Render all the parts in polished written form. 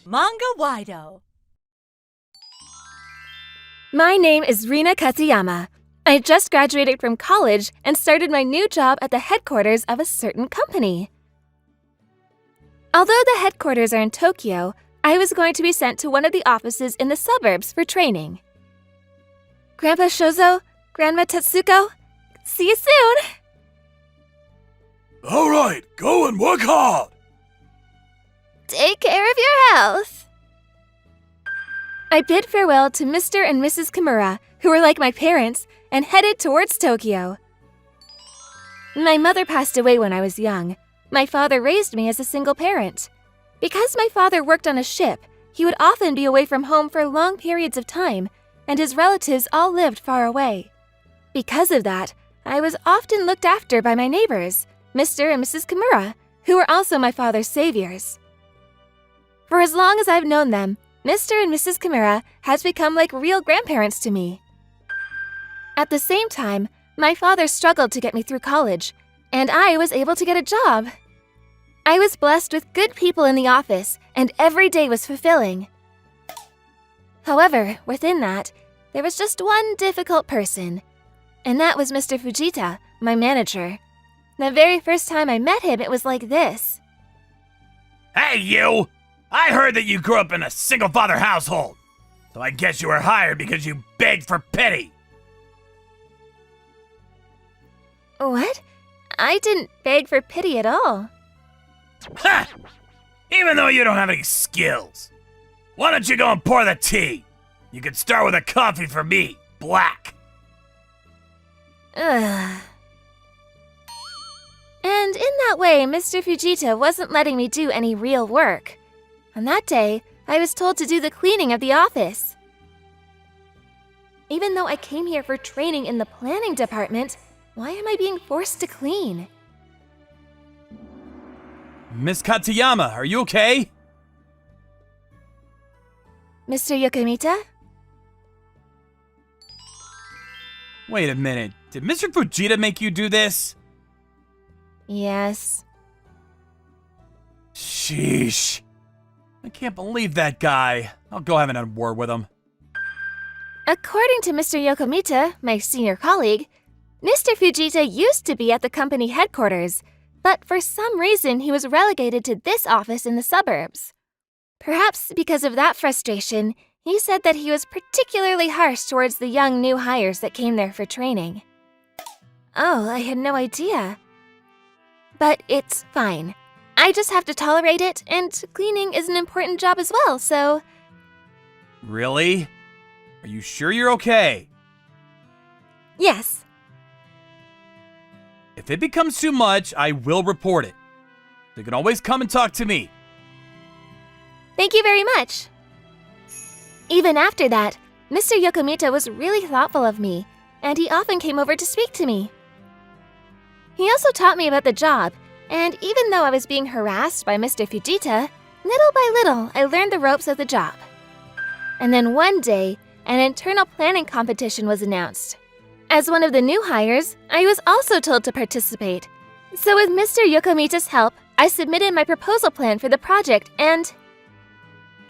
Manga-Waido. My name is Rina Katayama. I just graduated from college and started my new job at the headquarters of a certain company. Although the headquarters are in Tokyo, I was going to be sent to one of the offices in the suburbs for training. Grandpa Shozo, Grandma Tetsuko, see you soon! All right, go and work hard. Take care of your health. I bid farewell to Mr. and Mrs. Kimura, who were like my parents, and headed towards Tokyo. My mother passed away when I was young. My father raised me as a single parent. Because my father worked on a ship, he would often be away from home for long periods of time, and his relatives all lived far away. Because of that, I was often looked after by my neighbors, Mr. and Mrs. Kimura, who were also my father's saviors. For as long as I've known them, Mr. and Mrs. Kimura has become like real grandparents to me. At the same time, my father struggled to get me through college, and I was able to get a job. I was blessed with good people in the office, and every day was fulfilling. However, within that, there was just one difficult person, and that was Mr. Fujita, my manager. The very first time I met him, it was like this. Hey, you! I heard that you grew up in a single-father household, so I guess you were hired because you begged for pity. What? I didn't beg for pity at all. Ha! Even though you don't have any skills. Why don't you go and pour the tea? You could start with a coffee for me, black. Ugh. And in that way, Mr. Fujita wasn't letting me do any real work. On that day, I was told to do the cleaning of the office. Even though I came here for training in the planning department, why am I being forced to clean? Miss Katayama, are you okay? Mr. Yokomita? Wait a minute, did Mr. Fujita make you do this? Yes. Sheesh. I can't believe that guy. I'll go have another word with him. According to Mr. Yokomita, my senior colleague, Mr. Fujita used to be at the company headquarters, but for some reason he was relegated to this office in the suburbs. Perhaps because of that frustration, he said that he was particularly harsh towards the young new hires that came there for training. Oh, I had no idea. But it's fine. I just have to tolerate it, and cleaning is an important job as well, so... Really? Are you sure you're okay? Yes. If it becomes too much, I will report it. You can always come and talk to me. Thank you very much. Even after that, Mr. Yokomita was really thoughtful of me, and he often came over to speak to me. He also taught me about the job, and even though I was being harassed by Mr. Fujita, little by little I learned the ropes of the job. And then one day, an internal planning competition was announced. As one of the new hires, I was also told to participate. So with Mr. Yokomita's help, I submitted my proposal plan for the project and...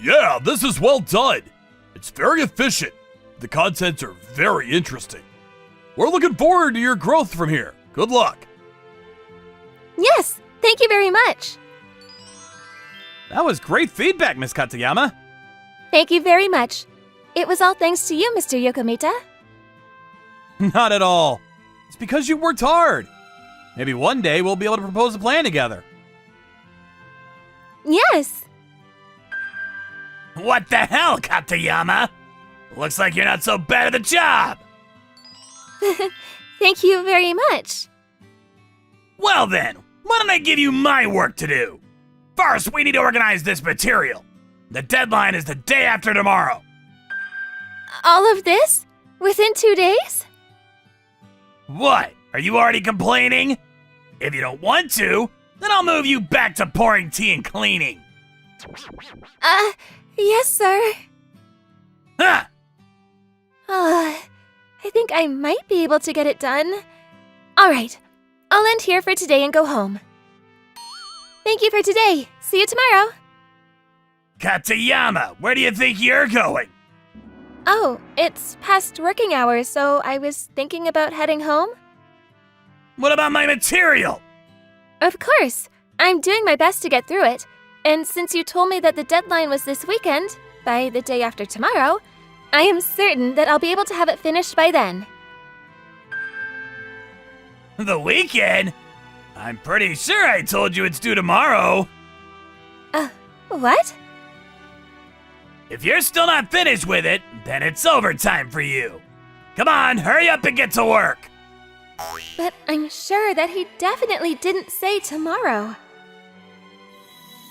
Yeah, this is well done. It's very efficient. The contents are very interesting. We're looking forward to your growth from here. Good luck. Yes, thank you very much. That was great feedback, Miss Katayama. Thank you very much. It was all thanks to you, Mr. Yokomita. Not at all. It's because you worked hard. Maybe one day we'll be able to propose a plan together. Yes. What the hell, Katayama? Looks like you're not so bad at the job. Thank you very much. Well then, why don't I give you my work to do? First, we need to organize this material. The deadline is the day after tomorrow. All of this? Within 2 days? What? Are you already complaining? If you don't want to, then I'll move you back to pouring tea and cleaning. Yes, sir. Huh! I think I might be able to get it done. All right, I'll end here for today and go home. Thank you for today. See you tomorrow. Katayama, where do you think you're going? Oh, it's past working hours, so I was thinking about heading home. What about my material? Of course! I'm doing my best to get through it. And since you told me that the deadline was this weekend, by the day after tomorrow, I am certain that I'll be able to have it finished by then. The weekend? I'm pretty sure I told you it's due tomorrow. What? If you're still not finished with it, then it's overtime for you. Come on, hurry up and get to work. But I'm sure that he definitely didn't say tomorrow.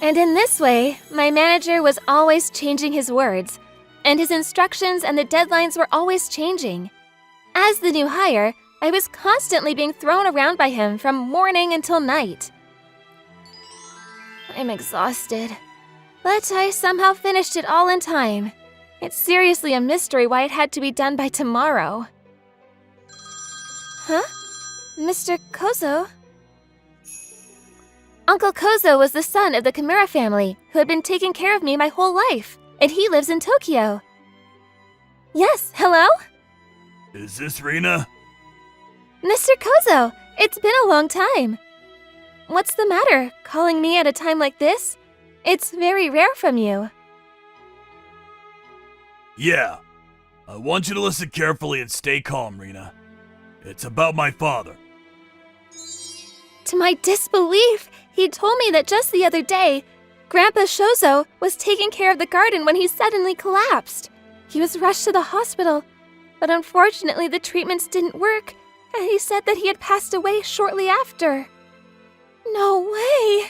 And in this way, my manager was always changing his words, and his instructions and the deadlines were always changing. As the new hire, I was constantly being thrown around by him from morning until night. I'm exhausted, but I somehow finished it all in time. It's seriously a mystery why it had to be done by tomorrow. Huh? Mr. Kozo? Uncle Kozo was the son of the Kimura family, who had been taking care of me my whole life, and he lives in Tokyo. Yes, hello? Is this Rina? Mr. Kozo, it's been a long time. What's the matter, calling me at a time like this? It's very rare from you. Yeah. I want you to listen carefully and stay calm, Rina. It's about my father. To my disbelief, he told me that just the other day, Grandpa Shozo was taking care of the garden when he suddenly collapsed. He was rushed to the hospital, but unfortunately the treatments didn't work, and he said that he had passed away shortly after. No way!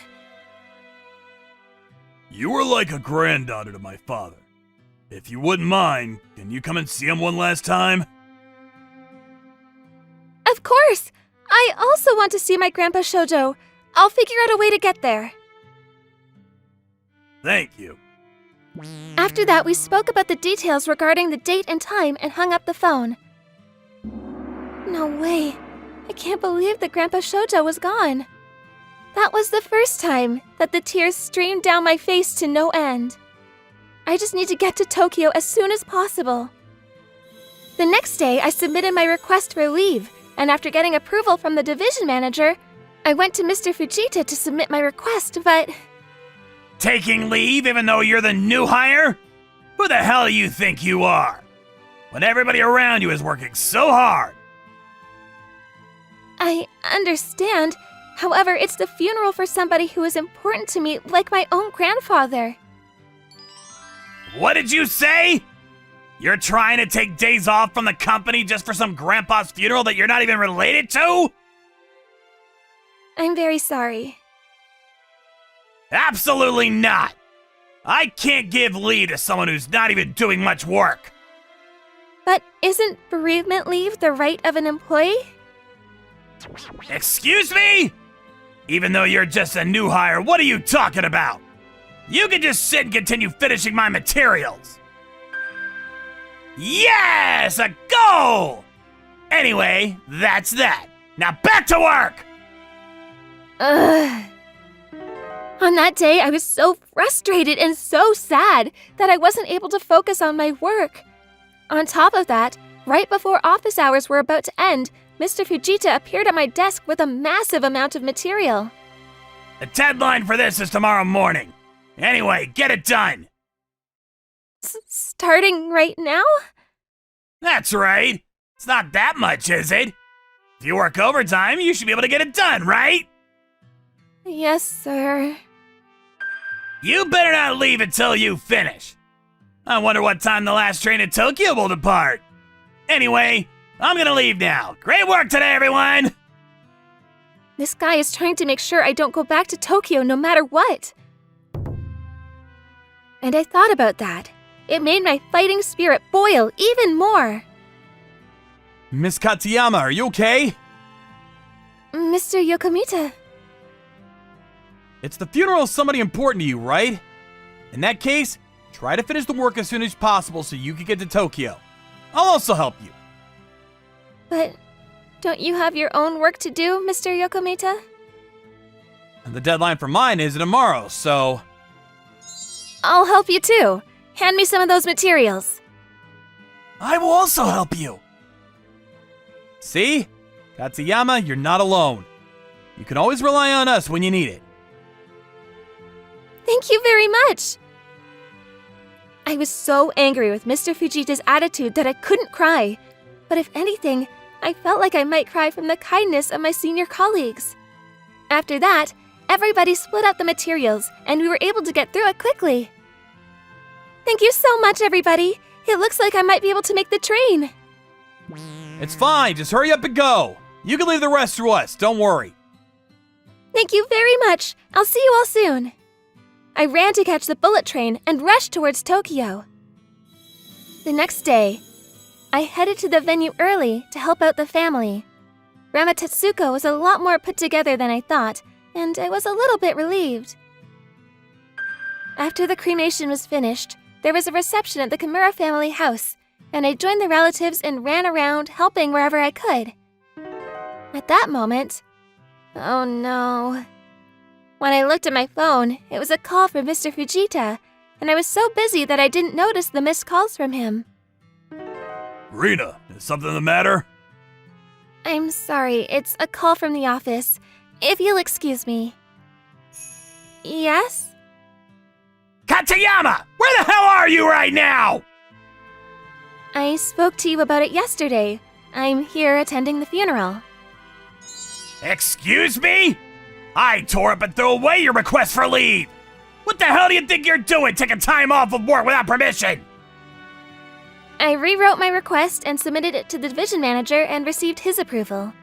You were like a granddaughter to my father. If you wouldn't mind, can you come and see him one last time? Of course! I also want to see my Grandpa Shoujo. I'll figure out a way to get there. Thank you. After that, we spoke about the details regarding the date and time and hung up the phone. No way. I can't believe that Grandpa Shoujo was gone. That was the first time that the tears streamed down my face to no end. I just need to get to Tokyo as soon as possible. The next day, I submitted my request for leave, and after getting approval from the division manager, I went to Mr. Fujita to submit my request, but... Taking leave even though you're the new hire? Who the hell do you think you are? When everybody around you is working so hard. I understand. However, it's the funeral for somebody who is important to me, like my own grandfather. What did you say? You're trying to take days off from the company just for some grandpa's funeral that you're not even related to? I'm very sorry. Absolutely not! I can't give leave to someone who's not even doing much work. But isn't bereavement leave the right of an employee? Excuse me? Even though you're just a new hire, what are you talking about? You can just sit and continue finishing my materials. Yes! A goal! Anyway, that's that. Now back to work! Ugh. On that day, I was so frustrated and so sad that I wasn't able to focus on my work. On top of that, right before office hours were about to end, Mr. Fujita appeared at my desk with a massive amount of material. The deadline for this is tomorrow morning. Anyway, get it done. Starting right now? That's right. It's not that much, is it? If you work overtime, you should be able to get it done, right? Yes, sir. You better not leave until you finish. I wonder what time the last train to Tokyo will depart. Anyway, I'm gonna leave now. Great work today, everyone! This guy is trying to make sure I don't go back to Tokyo no matter what. And I thought about that. It made my fighting spirit boil even more. Miss Katayama, are you okay? Mr. Yokomita. It's the funeral of somebody important to you, right? In that case, try to finish the work as soon as possible so you can get to Tokyo. I'll also help you. But don't you have your own work to do, Mr. Yokomita? And the deadline for mine is tomorrow, so... I'll help you too. Hand me some of those materials. I will also help you. See? Katsuyama, you're not alone. You can always rely on us when you need it. Thank you very much. I was so angry with Mr. Fujita's attitude that I couldn't cry. But if anything, I felt like I might cry from the kindness of my senior colleagues. After that, everybody split up the materials, and we were able to get through it quickly. Thank you so much, everybody. It looks like I might be able to make the train. It's fine, just hurry up and go. You can leave the rest to us, don't worry. Thank you very much. I'll see you all soon. I ran to catch the bullet train and rushed towards Tokyo. The next day, I headed to the venue early to help out the family. Grandma Tetsuko was a lot more put together than I thought, and I was a little bit relieved. After the cremation was finished, there was a reception at the Kimura family house, and I joined the relatives and ran around helping wherever I could. At that moment, oh no. When I looked at my phone, it was a call from Mr. Fujita, and I was so busy that I didn't notice the missed calls from him. Rina, is something the matter? I'm sorry, it's a call from the office. If you'll excuse me. Yes? Katsuyama, where the hell are you right now? I spoke to you about it yesterday. I'm here attending the funeral. Excuse me? I tore up and threw away your request for leave. What the hell do you think you're doing, taking time off of work without permission? I rewrote my request and submitted it to the division manager and received his approval.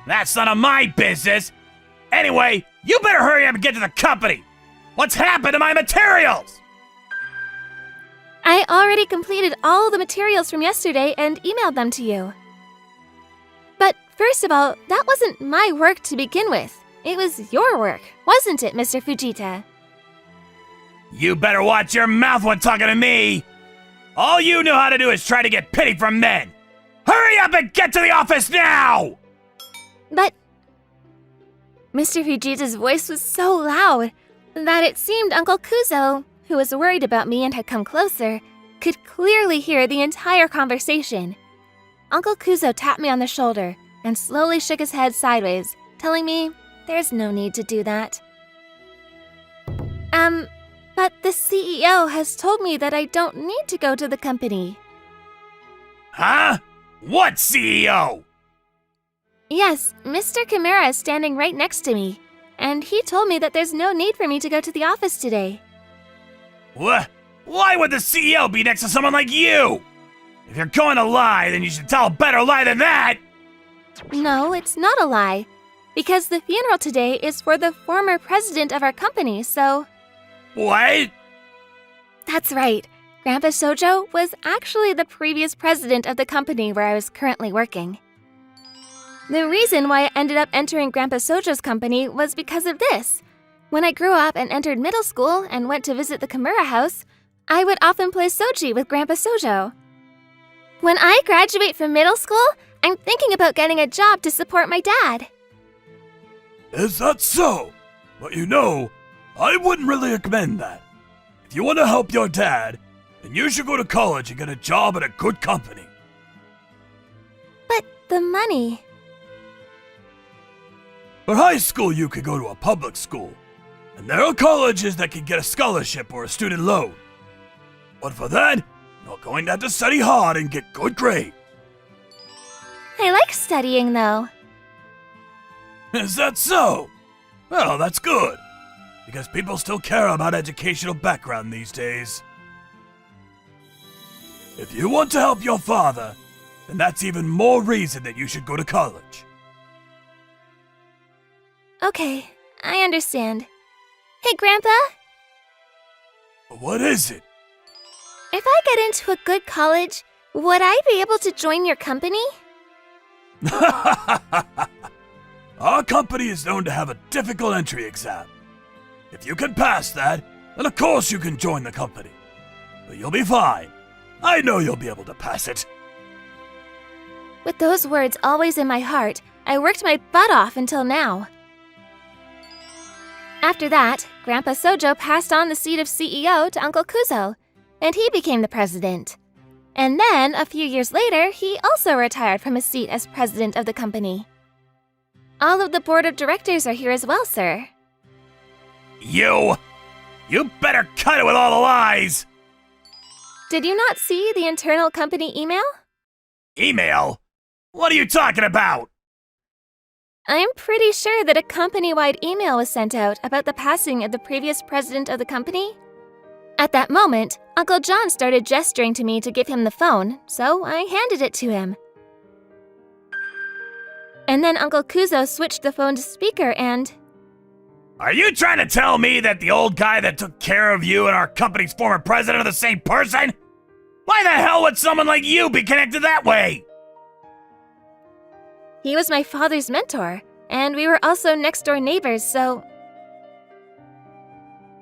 That's none of my business. Anyway, you better hurry up and get to the company. What's happened to my materials? I already completed all the materials from yesterday and emailed them to you. But first of all, that wasn't my work to begin with. It was your work, wasn't it, Mr. Fujita? You better watch your mouth when talking to me. All you know how to do is try to get pity from men. Hurry up and get to the office now! But Mr. Fujita's voice was so loud that it seemed Uncle Kuzo, who was worried about me and had come closer, could clearly hear the entire conversation. Uncle Kuzo tapped me on the shoulder and slowly shook his head sideways, telling me there's no need to do that. But the CEO has told me that I don't need to go to the company. Huh? What CEO? Yes, Mr. Kimura is standing right next to me, and he told me that there's no need for me to go to the office today. What? Why would the CEO be next to someone like you? If you're going to lie, then you should tell a better lie than that! No, it's not a lie, because the funeral today is for the former president of our company, so... What? That's right. Grandpa Sojo was actually the previous president of the company where I was currently working. The reason why I ended up entering Grandpa Sojo's company was because of this. When I grew up and entered middle school and went to visit the Kimura house, I would often play soji with Grandpa Sojo. When I graduate from middle school, I'm thinking about getting a job to support my dad. Is that so? But you know, I wouldn't really recommend that. If you want to help your dad, then you should go to college and get a job at a good company. But the money... For high school, you could go to a public school, and there are colleges that can get a scholarship or a student loan. But for that, you're going to have to study hard and get good grades. I like studying, though. Is that so? Well, that's good, because people still care about educational background these days. If you want to help your father, then that's even more reason that you should go to college. Okay, I understand. Hey, Grandpa? What is it? If I get into a good college, would I be able to join your company? Our company is known to have a difficult entry exam. If you can pass that, then of course you can join the company. But you'll be fine. I know you'll be able to pass it. With those words always in my heart, I worked my butt off until now. After that, Grandpa Sojo passed on the seat of CEO to Uncle Kuzo, and he became the president. And then, a few years later, he also retired from his seat as president of the company. All of the board of directors are here as well, sir. You better cut it with all the lies! Did you not see the internal company email? Email? What are you talking about? I'm pretty sure that a company-wide email was sent out about the passing of the previous president of the company. At that moment, Uncle John started gesturing to me to give him the phone, so I handed it to him. And then Uncle Kuzo switched the phone to speaker and... Are you trying to tell me that the old guy that took care of you and our company's former president are the same person? Why the hell would someone like you be connected that way? He was my father's mentor, and we were also next-door neighbors, so...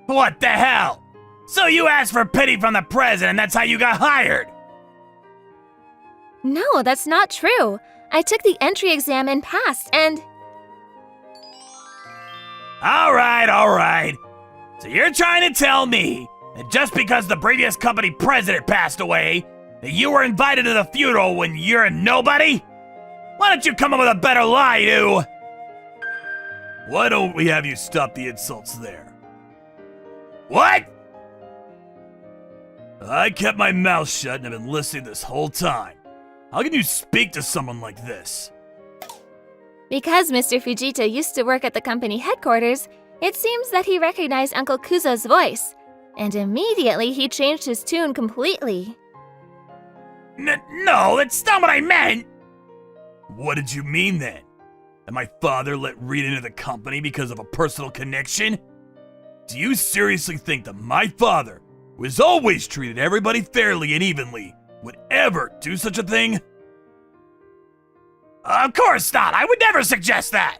What the hell? So you asked for pity from the president, and that's how you got hired? No, that's not true. I took the entry exam and passed, and... All right. So you're trying to tell me that just because the previous company president passed away, that you were invited to the funeral when you're a nobody? Why don't you come up with a better lie, to... Why don't we have you stop the insults there? What? I kept my mouth shut and have been listening this whole time. How can you speak to someone like this? Because Mr. Fujita used to work at the company headquarters, it seems that he recognized Uncle Kuzo's voice, and immediately he changed his tune completely. No, that's not what I meant! What did you mean then? That my father let Reed into the company because of a personal connection? Do you seriously think that my father, who has always treated everybody fairly and evenly, would ever do such a thing? Of course not! I would never suggest that!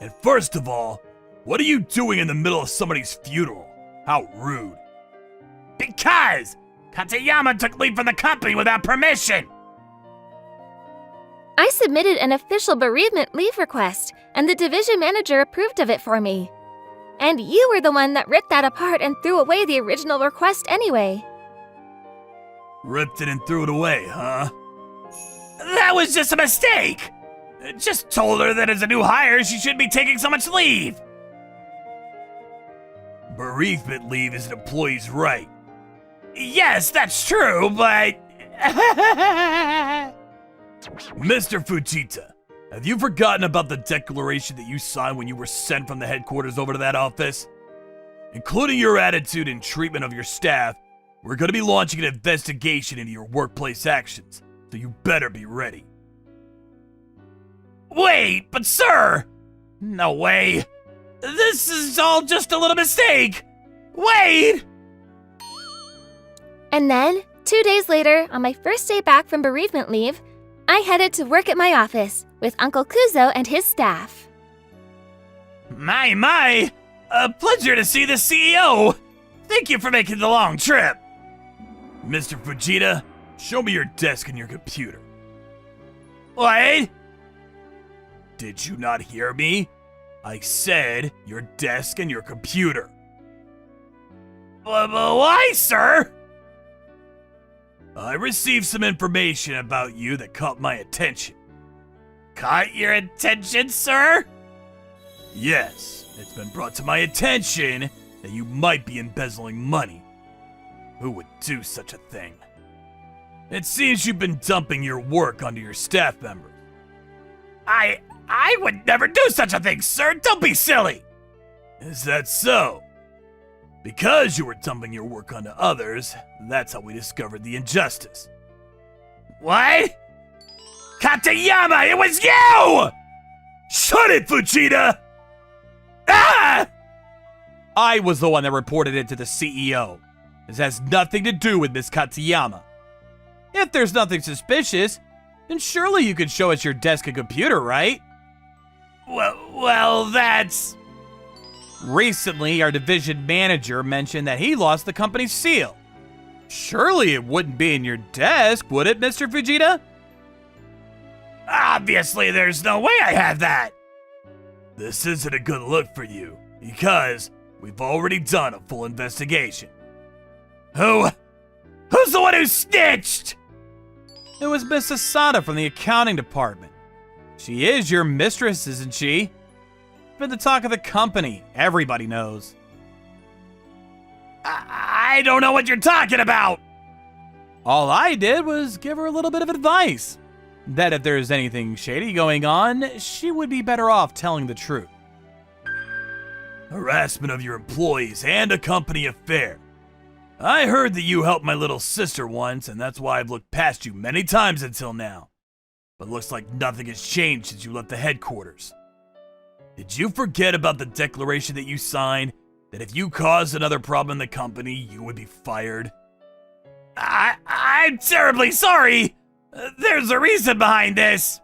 And first of all, what are you doing in the middle of somebody's funeral? How rude. Because Katayama took leave from the company without permission! I submitted an official bereavement leave request, and the division manager approved of it for me. And you were the one that ripped that apart and threw away the original request anyway. Ripped it and threw it away, huh? That was just a mistake! Just told her that as a new hire, she shouldn't be taking so much leave. Bereavement leave is an employee's right. Yes, that's true, but... Mr. Fujita, have you forgotten about the declaration that you signed when you were sent from the headquarters over to that office? Including your attitude and treatment of your staff, we're going to be launching an investigation into your workplace actions, so you better be ready. Wait, but sir! No way. This is all just a little mistake. Wait! And then, 2 days later, on my first day back from bereavement leave, I headed to work at my office with Uncle Kuzo and his staff. My, a pleasure to see the CEO. Thank you for making the long trip. Mr. Fujita, show me your desk and your computer. What? Did you not hear me? I said your desk and your computer. Why, sir? I received some information about you that caught my attention. Caught your attention, sir? Yes, it's been brought to my attention that you might be embezzling money. Who would do such a thing? It seems you've been dumping your work onto your staff members. I would never do such a thing, sir. Don't be silly. Is that so? Because you were dumping your work onto others, that's how we discovered the injustice. What? Katayama, it was you! Shut it, Fujita! Ah! I was the one that reported it to the CEO. This has nothing to do with Miss Katayama. If there's nothing suspicious, then surely you could show us your desk and computer, right? Well, that's... Recently, our division manager mentioned that he lost the company's seal. Surely it wouldn't be in your desk, would it, Mr. Fujita? Obviously, there's no way I have that. This isn't a good look for you, because we've already done a full investigation. Who's the one who snitched? It was Miss Asada from the accounting department. She is your mistress, isn't she? Been the talk of the company. Everybody knows. I don't know what you're talking about. All I did was give her a little bit of advice. That if there's anything shady going on, she would be better off telling the truth. Harassment of your employees and a company affair. I heard that you helped my little sister once, and that's why I've looked past you many times until now. But looks like nothing has changed since you left the headquarters. Did you forget about the declaration that you signed, that if you caused another problem in the company, you would be fired? I'm terribly sorry. There's a reason behind this.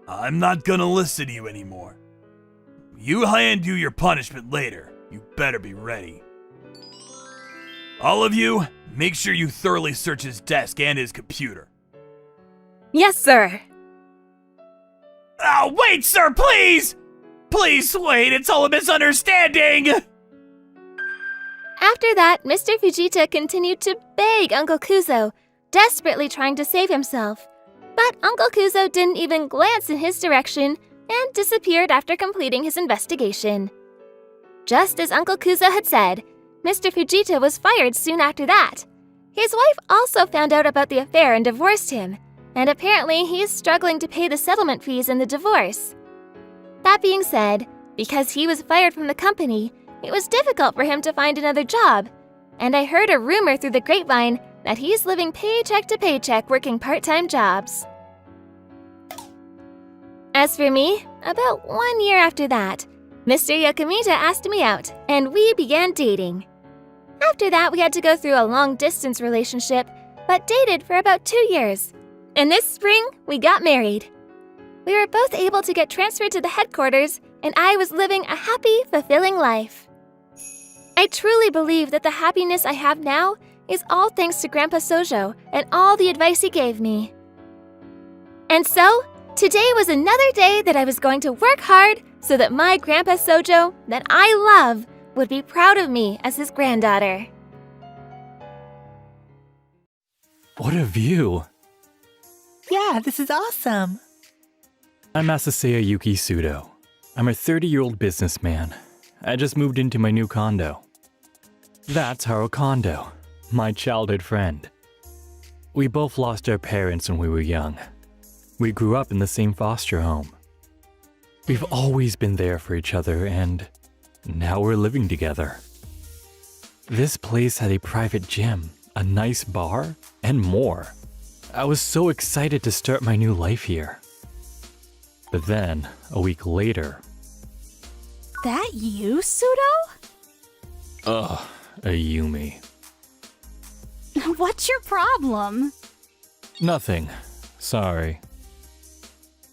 I'm not gonna listen to you anymore. You hand you your punishment later. You better be ready. All of you, make sure you thoroughly search his desk and his computer. Yes, sir. Oh, wait, sir, please! Please wait, it's all a misunderstanding! After that, Mr. Fujita continued to beg Uncle Kuzo, desperately trying to save himself. But Uncle Kuzo didn't even glance in his direction and disappeared after completing his investigation. Just as Uncle Kuzo had said, Mr. Fujita was fired soon after that. His wife also found out about the affair and divorced him, and apparently he's struggling to pay the settlement fees in the divorce. That being said, because he was fired from the company, it was difficult for him to find another job, and I heard a rumor through the grapevine that he's living paycheck to paycheck working part-time jobs. As for me, about 1 year after that, Mr. Yakumita asked me out, and we began dating. After that, we had to go through a long-distance relationship, but dated for about 2 years. And this spring, we got married. We were both able to get transferred to the headquarters, and I was living a happy, fulfilling life. I truly believe that the happiness I have now is all thanks to Grandpa Sojo and all the advice he gave me. And so, today was another day that I was going to work hard so that my Grandpa Sojo, that I love, would be proud of me as his granddaughter. What a view! Yeah, this is awesome. I'm Masaseya Yuki Sudo. I'm a 30-year-old businessman. I just moved into my new condo. That's Haro Kondo, my childhood friend. We both lost our parents when we were young. We grew up in the same foster home. We've always been there for each other, and now we're living together. This place had a private gym, a nice bar, and more. I was so excited to start my new life here. But then, a week later... That you, Sudo? Ugh, Ayumi. What's your problem? Nothing. Sorry.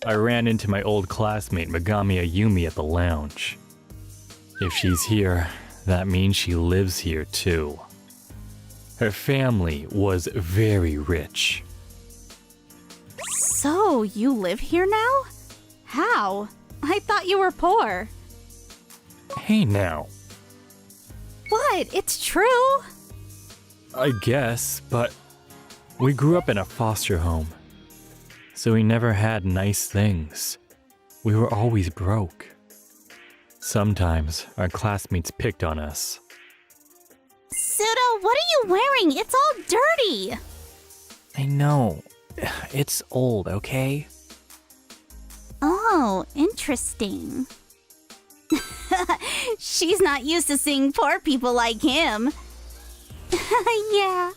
I ran into my old classmate Megami Ayumi at the lounge. If she's here, that means she lives here too. Her family was very rich. So, you live here now? How? I thought you were poor. Hey now. What? It's true? I guess, but we grew up in a foster home. So we never had nice things. We were always broke. Sometimes our classmates picked on us. Sudo, what are you wearing? It's all dirty. I know. It's old, okay? Oh, interesting. She's not used to seeing poor people like him. Yeah.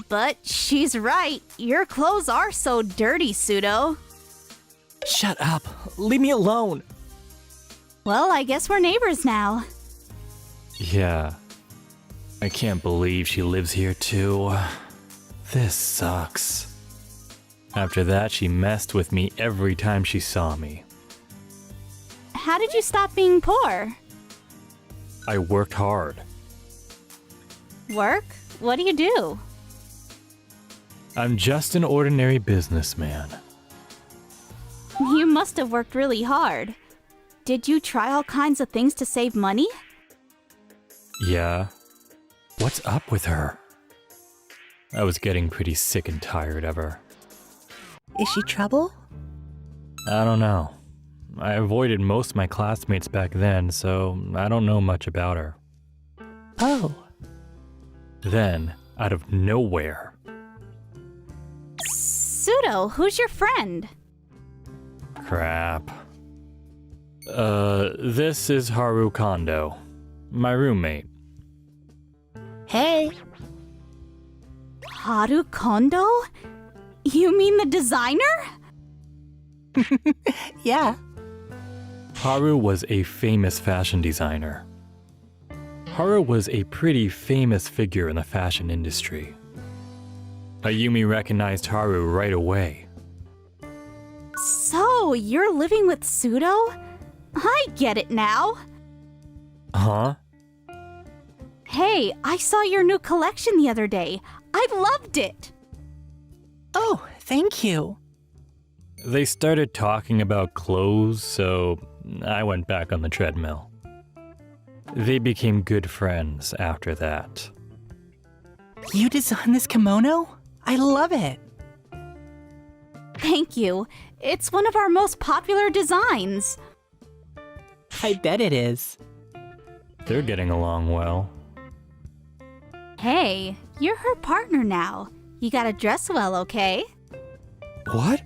But she's right. Your clothes are so dirty, Sudo. Shut up. Leave me alone. Well, I guess we're neighbors now. Yeah. I can't believe she lives here too. This sucks. After that, she messed with me every time she saw me. How did you stop being poor? I worked hard. Work? What do you do? I'm just an ordinary businessman. You must have worked really hard. Did you try all kinds of things to save money? Yeah. What's up with her? I was getting pretty sick and tired of her. Is she trouble? I don't know. I avoided most of my classmates back then, so I don't know much about her. Oh. Then, out of nowhere, Pseudo, who's your friend? crap. This is Haru Kondo, my roommate. Hey. Haru Kondo? You mean the designer? Yeah. Haru was a famous fashion designer. Haru was a pretty famous figure in the fashion industry. Ayumi recognized Haru right away. So, you're living with Pseudo? I get it now. Huh? Hey, I saw your new collection the other day. I loved it. Oh, thank you. They started talking about clothes, so I went back on the treadmill. They became good friends after that. You designed this kimono? I love it. Thank you. It's one of our most popular designs. I bet it is. They're getting along well. Hey, you're her partner now. You gotta dress well, okay? What?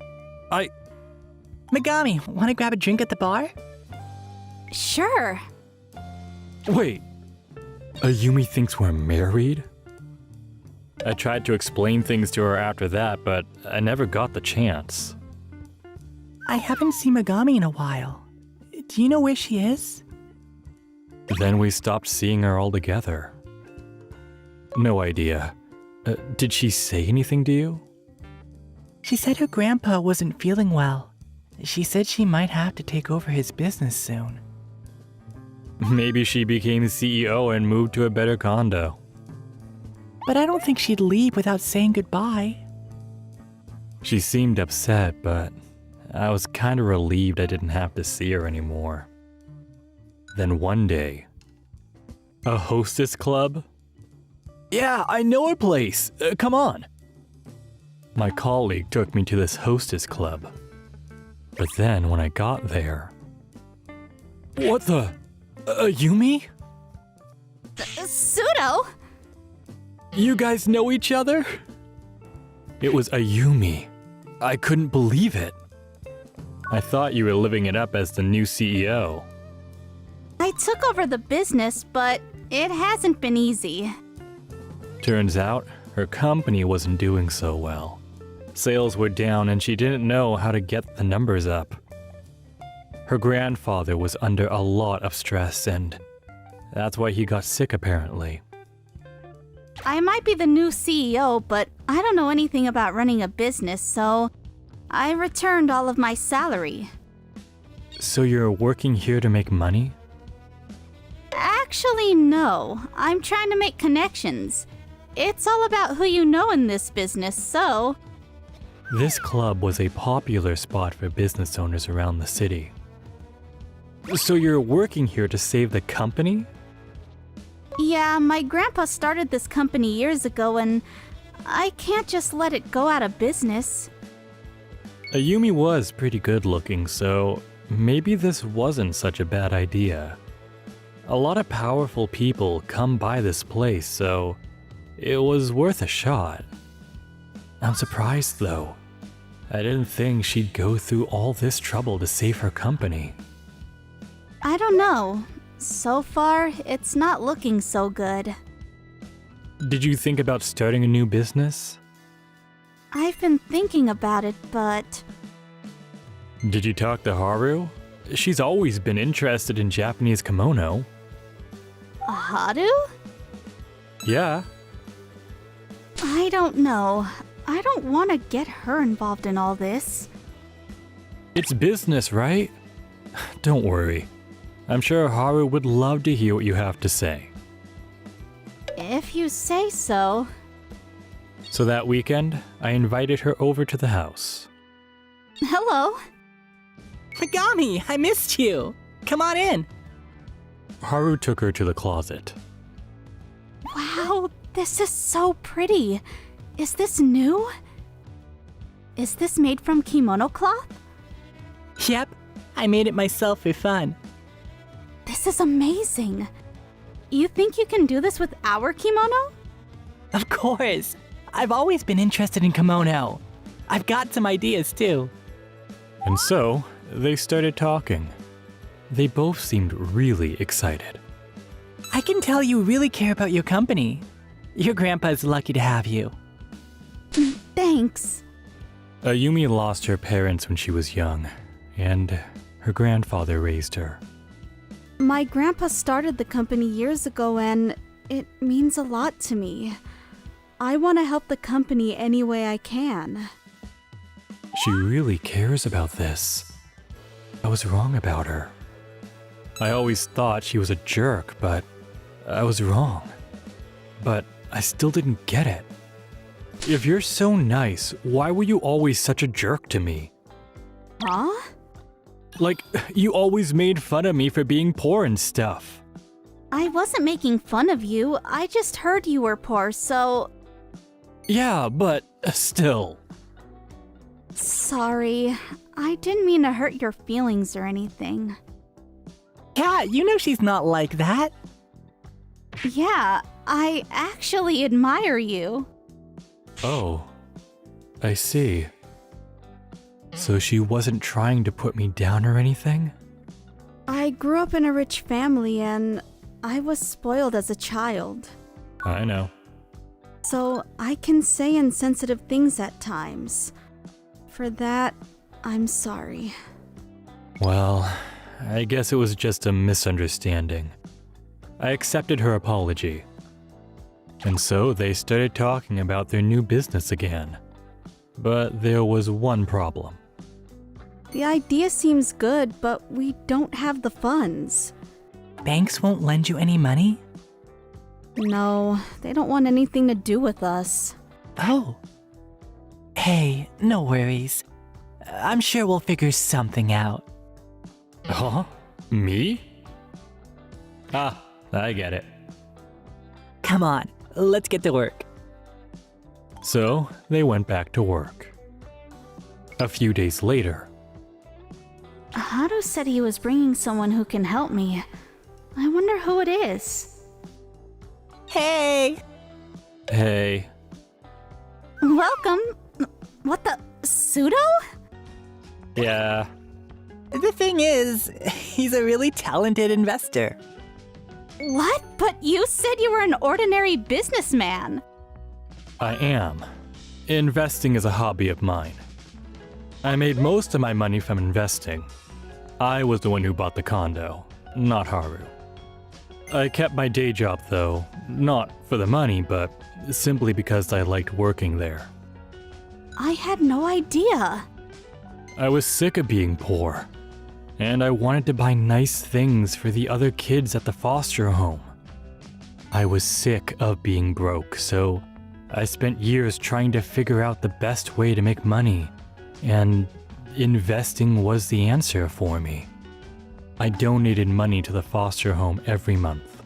Megami, wanna grab a drink at the bar? Sure. Wait. Ayumi thinks we're married? I tried to explain things to her after that, but I never got the chance. I haven't seen Megami in a while. Do you know where she is? Then we stopped seeing her altogether. No idea. Did she say anything to you? She said her grandpa wasn't feeling well. She said she might have to take over his business soon. Maybe she became CEO and moved to a better condo. But I don't think she'd leave without saying goodbye. She seemed upset, but I was kind of relieved I didn't have to see her anymore. Then one day, a hostess club? Yeah, I know a place. Come on. My colleague took me to this hostess club. But then when I got there... What the? Ayumi? Pseudo? You guys know each other? It was Ayumi. I couldn't believe it. I thought you were living it up as the new CEO. I took over the business, but it hasn't been easy. Turns out, her company wasn't doing so well. Sales were down and she didn't know how to get the numbers up. Her grandfather was under a lot of stress and that's why he got sick apparently. I might be the new CEO, but I don't know anything about running a business, so I returned all of my salary. So you're working here to make money? Actually, no. I'm trying to make connections. It's all about who you know in this business, so... This club was a popular spot for business owners around the city. So you're working here to save the company? Yeah, my grandpa started this company years ago and I can't just let it go out of business. Ayumi was pretty good looking, so maybe this wasn't such a bad idea. A lot of powerful people come by this place, so it was worth a shot. I'm surprised though. I didn't think she'd go through all this trouble to save her company. I don't know. So far, it's not looking so good. Did you think about starting a new business? I've been thinking about it, but... Did you talk to Haru? She's always been interested in Japanese kimono. Haru? Yeah. I don't know. I don't want to get her involved in all this. It's business, right? Don't worry. I'm sure Haru would love to hear what you have to say. If you say so. So that weekend, I invited her over to the house. Hello. Megami, I missed you. Come on in. Haru took her to the closet. Wow, this is so pretty. Is this new? Is this made from kimono cloth? Yep, I made it myself for fun. This is amazing. You think you can do this with our kimono? Of course. I've always been interested in kimono. I've got some ideas too. And so, they started talking. They both seemed really excited. I can tell you really care about your company. Your grandpa's lucky to have you. Thanks. Ayumi lost her parents when she was young, and her grandfather raised her. My grandpa started the company years ago and it means a lot to me. I want to help the company any way I can. She really cares about this. I was wrong about her. I always thought she was a jerk, but I was wrong. But I still didn't get it. If you're so nice, why were you always such a jerk to me? Huh? Like, you always made fun of me for being poor and stuff. I wasn't making fun of you. I just heard you were poor, so... Yeah, but still. Sorry. I didn't mean to hurt your feelings or anything. Kat, you know she's not like that. Yeah, I actually admire you. Oh, I see. So she wasn't trying to put me down or anything? I grew up in a rich family and I was spoiled as a child. I know. So I can say insensitive things at times. For that, I'm sorry. Well, I guess it was just a misunderstanding. I accepted her apology. And so they started talking about their new business again. But there was one problem. The idea seems good, but we don't have the funds. Banks won't lend you any money? No, they don't want anything to do with us. Oh. Hey, no worries. I'm sure we'll figure something out. Huh? Me? Ah, I get it. Come on, let's get to work. So they went back to work. A few days later, Haru said he was bringing someone who can help me. I wonder who it is. Hey! hey, Welcome. What the? Pseudo? yeah, The thing is, he's a really talented investor. What? But you said you were an ordinary businessman. I am. Investing is a hobby of mine. I made most of my money from investing. I was the one who bought the condo, not Haru. I kept my day job though, not for the money, but simply because I liked working there. I had no idea. I was sick of being poor, and I wanted to buy nice things for the other kids at the foster home. I was sick of being broke, so I spent years trying to figure out the best way to make money, and investing was the answer for me. I donated money to the foster home every month.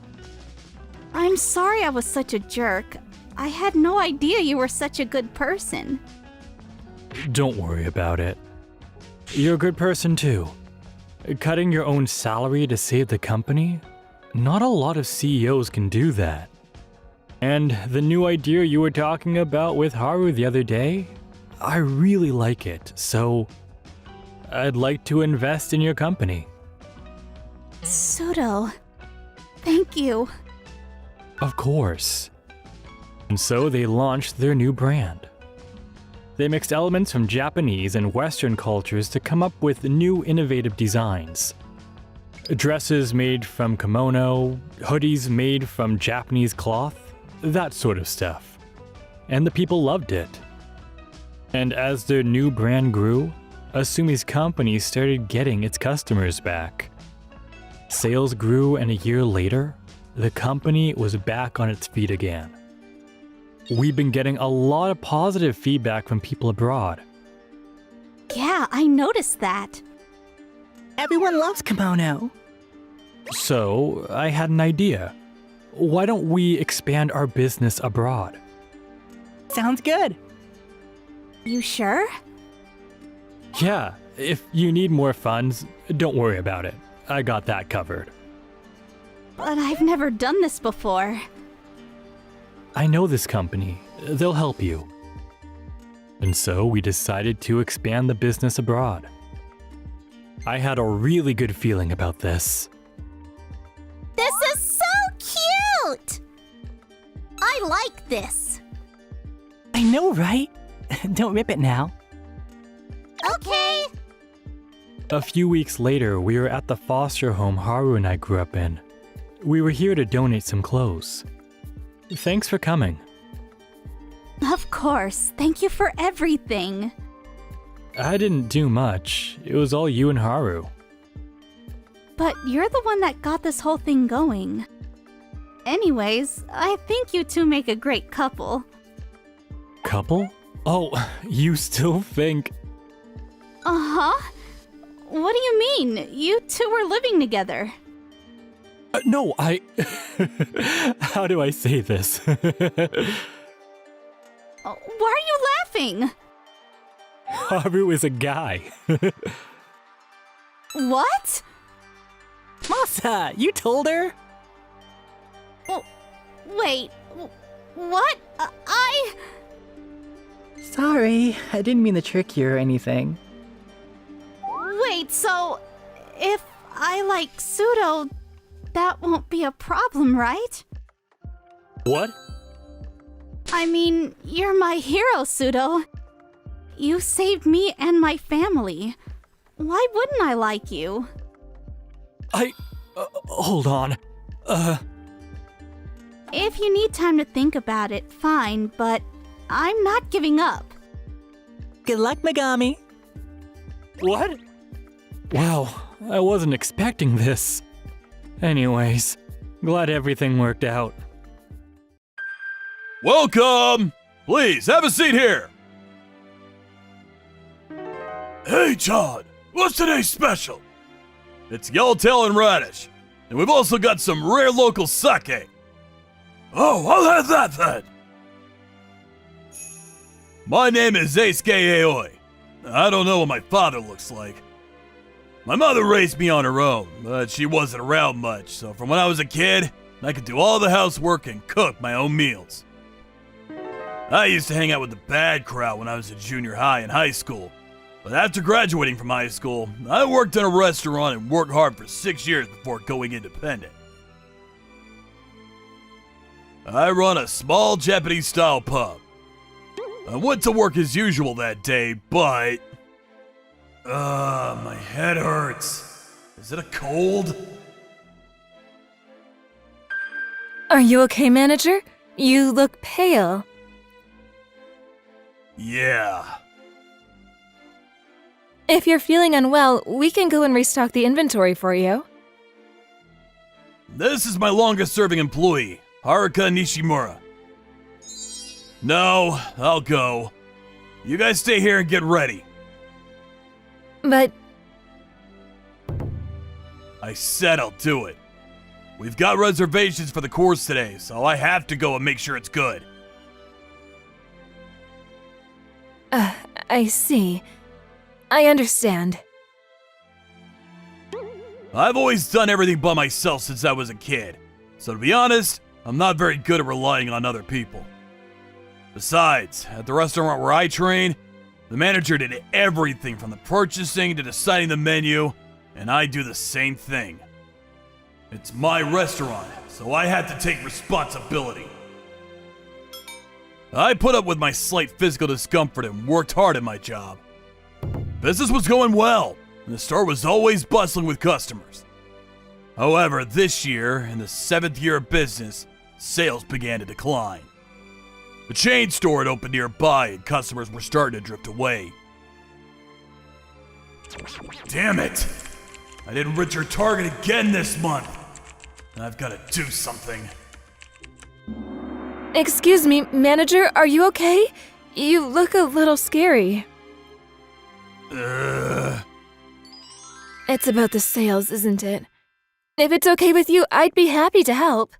I'm sorry I was such a jerk. I had no idea you were such a good person. Don't worry about it. You're a good person too. Cutting your own salary to save the company? Not a lot of CEOs can do that. And the new idea you were talking about with Haru the other day? I really like it, so I'd like to invest in your company. Pseudo. Thank you. Of course. And so they launched their new brand. They mixed elements from Japanese and Western cultures to come up with new innovative designs. Dresses made from kimono, hoodies made from Japanese cloth, that sort of stuff. And the people loved it. And as their new brand grew, Asumi's company started getting its customers back. Sales grew, and a year later, the company was back on its feet again. We've been getting a lot of positive feedback from people abroad. Yeah, I noticed that. Everyone loves kimono. So, I had an idea. Why don't we expand our business abroad? Sounds good. You sure? Yeah, if you need more funds, don't worry about it. I got that covered. But I've never done this before. I know this company. They'll help you. And so we decided to expand the business abroad. I had a really good feeling about this. This is so cute! I like this. I know, right? Don't rip it now. Okay. A few weeks later, we were at the foster home Haru and I grew up in. We were here to donate some clothes. Thanks for coming. Of course. Thank you for everything. I didn't do much. It was all you and Haru. But you're the one that got this whole thing going. Anyways, I think you two make a great couple. Couple? Oh, you still think... Uh-huh. What do you mean? You two were living together. No, I... How do I say this? Why are you laughing? Haru is a guy. What? Masa, you told her? Oh, wait. What? Sorry, I didn't mean to trick you or anything. Wait, so if I like pseudo, that won't be a problem, right? What? I mean, you're my hero, Pseudo. You saved me and my family. Why wouldn't I like you? Hold on. If you need time to think about it, fine, but I'm not giving up. Good luck, Megami. What? Wow, I wasn't expecting this. Anyways, glad everything worked out. Welcome! Please, have a seat here! Hey, John! What's today's special? It's yellowtail and radish. And we've also got some rare local sake. Oh, I'll have that then! My name is Eisuke Aoi. I don't know what my father looks like. My mother raised me on her own, but she wasn't around much, so from when I was a kid, I could do all the housework and cook my own meals. I used to hang out with the bad crowd when I was in junior high and high school. But after graduating from high school, I worked in a restaurant and worked hard for 6 years before going independent. I run a small Japanese-style pub. I went to work as usual that day, but... my head hurts. Is it a cold? Are you okay, manager? You look pale. Yeah. If you're feeling unwell, we can go and restock the inventory for you. This is my longest-serving employee, Haruka Nishimura. No, I'll go. You guys stay here and get ready. But I said I'll do it. We've got reservations for the course today, so I have to go and make sure it's good. I see. I understand. I've always done everything by myself since I was a kid, so to be honest, I'm not very good at relying on other people. Besides, at the restaurant where I train, the manager did everything from the purchasing to deciding the menu, and I do the same thing. It's my restaurant, so I had to take responsibility. I put up with my slight physical discomfort and worked hard at my job. Business was going well, and the store was always bustling with customers. However, this year, in the 7th year of business, sales began to decline. The chain store had opened nearby, and customers were starting to drift away. Damn it! I didn't reach our target again this month. I've got to do something. Excuse me, manager, are you okay? You look a little scary. It's about the sales, isn't it? If it's okay with you, I'd be happy to help.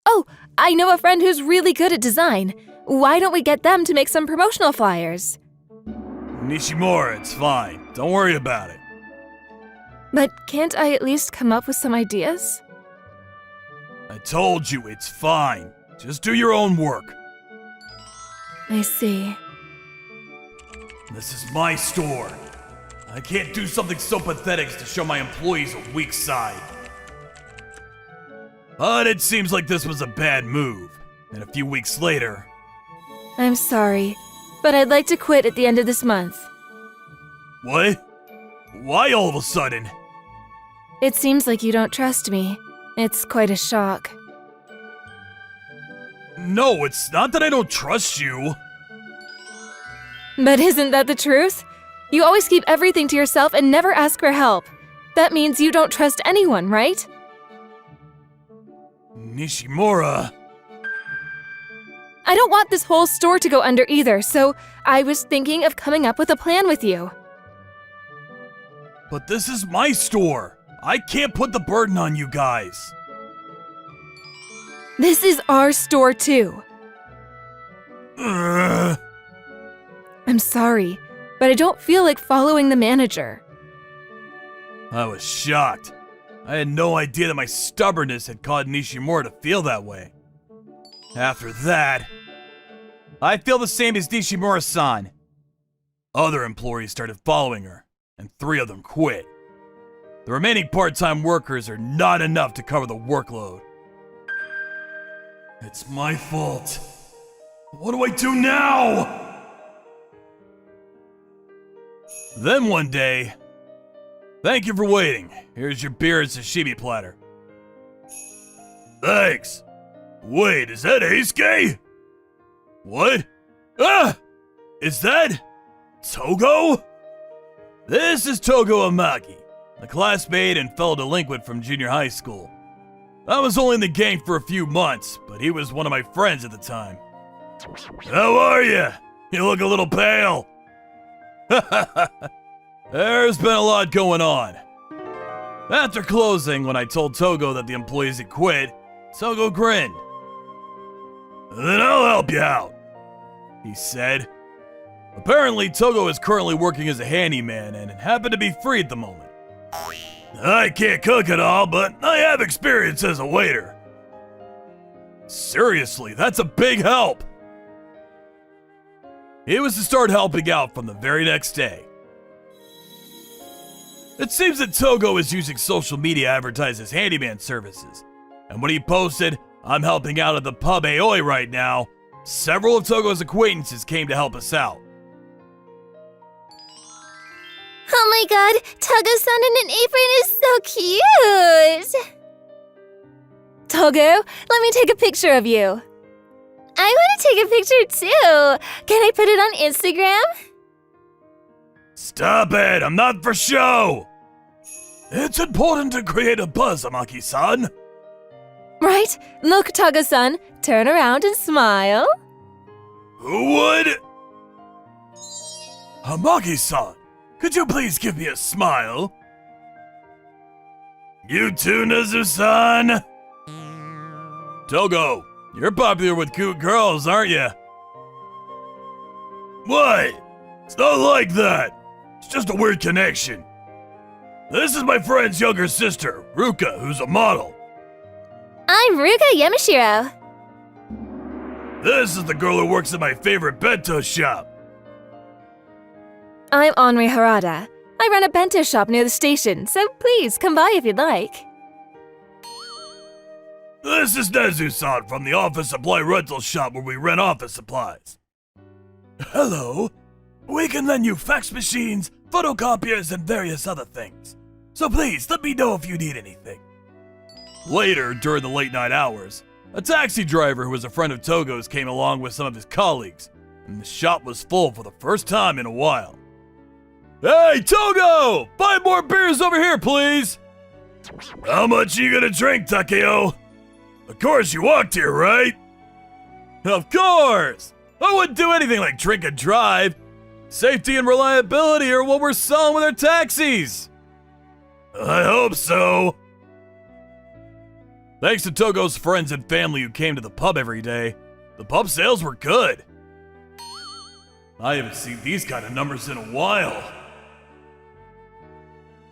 Oh, I know a friend who's really good at design. Why don't we get them to make some promotional flyers? Nishimura, it's fine. Don't worry about it. But can't I at least come up with some ideas? I told you, it's fine. Just do your own work. I see. This is my store. I can't do something so pathetic as to show my employees a weak side. But it seems like this was a bad move. And a few weeks later... I'm sorry, but I'd like to quit at the end of this month. What? Why all of a sudden? It seems like you don't trust me. It's quite a shock. No, it's not that I don't trust you. But isn't that the truth? You always keep everything to yourself and never ask for help. That means you don't trust anyone, right? Nishimura... I don't want this whole store to go under either, so I was thinking of coming up with a plan with you. But this is my store. I can't put the burden on you guys. This is our store too. Ugh. I'm sorry, but I don't feel like following the manager. I was shocked. I had no idea that my stubbornness had caused Nishimura to feel that way. After that, I feel the same as Nishimura-san. other employees started following her, and 3 of them quit. The remaining part-time workers are not enough to cover the workload. It's my fault. What do I do now? Then one day, thank you for waiting. Here's your beer and sashimi platter. Thanks. Wait, is that Eisuke? What? Ah! Is that Togo? This is Togo Amaki, a classmate and fellow delinquent from junior high school. I was only in the gang for a few months, but he was one of my friends at the time. How are you? You look a little pale. There's been a lot going on. After closing, when I told Togo that the employees had quit, Togo grinned. Then I'll help you out, he said. Apparently, Togo is currently working as a handyman and happened to be free at the moment. I can't cook at all, but I have experience as a waiter. Seriously, that's a big help. He was to start helping out from the very next day. It seems that Togo is using social media to advertise his handyman services. And when he posted, "I'm helping out at the pub Aoi right now," several of Togo's acquaintances came to help us out. Oh my god, Togo-san in an apron is so cute! Togo, let me take a picture of you. I want to take a picture too. Can I put it on Instagram? Stop it, I'm not for show! It's important to create a buzz, Amaki-san. Right? Look, Togo-san, turn around and smile. Who would? Amaki-san, could you please give me a smile? You too, Nezu-san? Togo, you're popular with cute girls, aren't you? What? It's not like that. It's just a weird connection. This is my friend's younger sister, Ruka, who's a model. I'm Ruka Yamashiro. This is the girl who works at my favorite bento shop. I'm Henri Harada. I run a bento shop near the station, so please come by if you'd like. This is Nezu-san from the office supply rental shop where we rent office supplies. Hello. We can lend you fax machines, photocopiers, and various other things. So please, let me know if you need anything. Later, during the late night hours, a taxi driver who was a friend of Togo's came along with some of his colleagues, and the shop was full for the first time in a while. Hey, Togo! Buy more beers over here, please! How much are you gonna drink, Takeo? Of course you walked here, right? Of course! I wouldn't do anything like drink and drive. Safety and reliability are what we're selling with our taxis. I hope so. Thanks to Togo's friends and family who came to the pub every day, the pub sales were good. I haven't seen these kind of numbers in a while.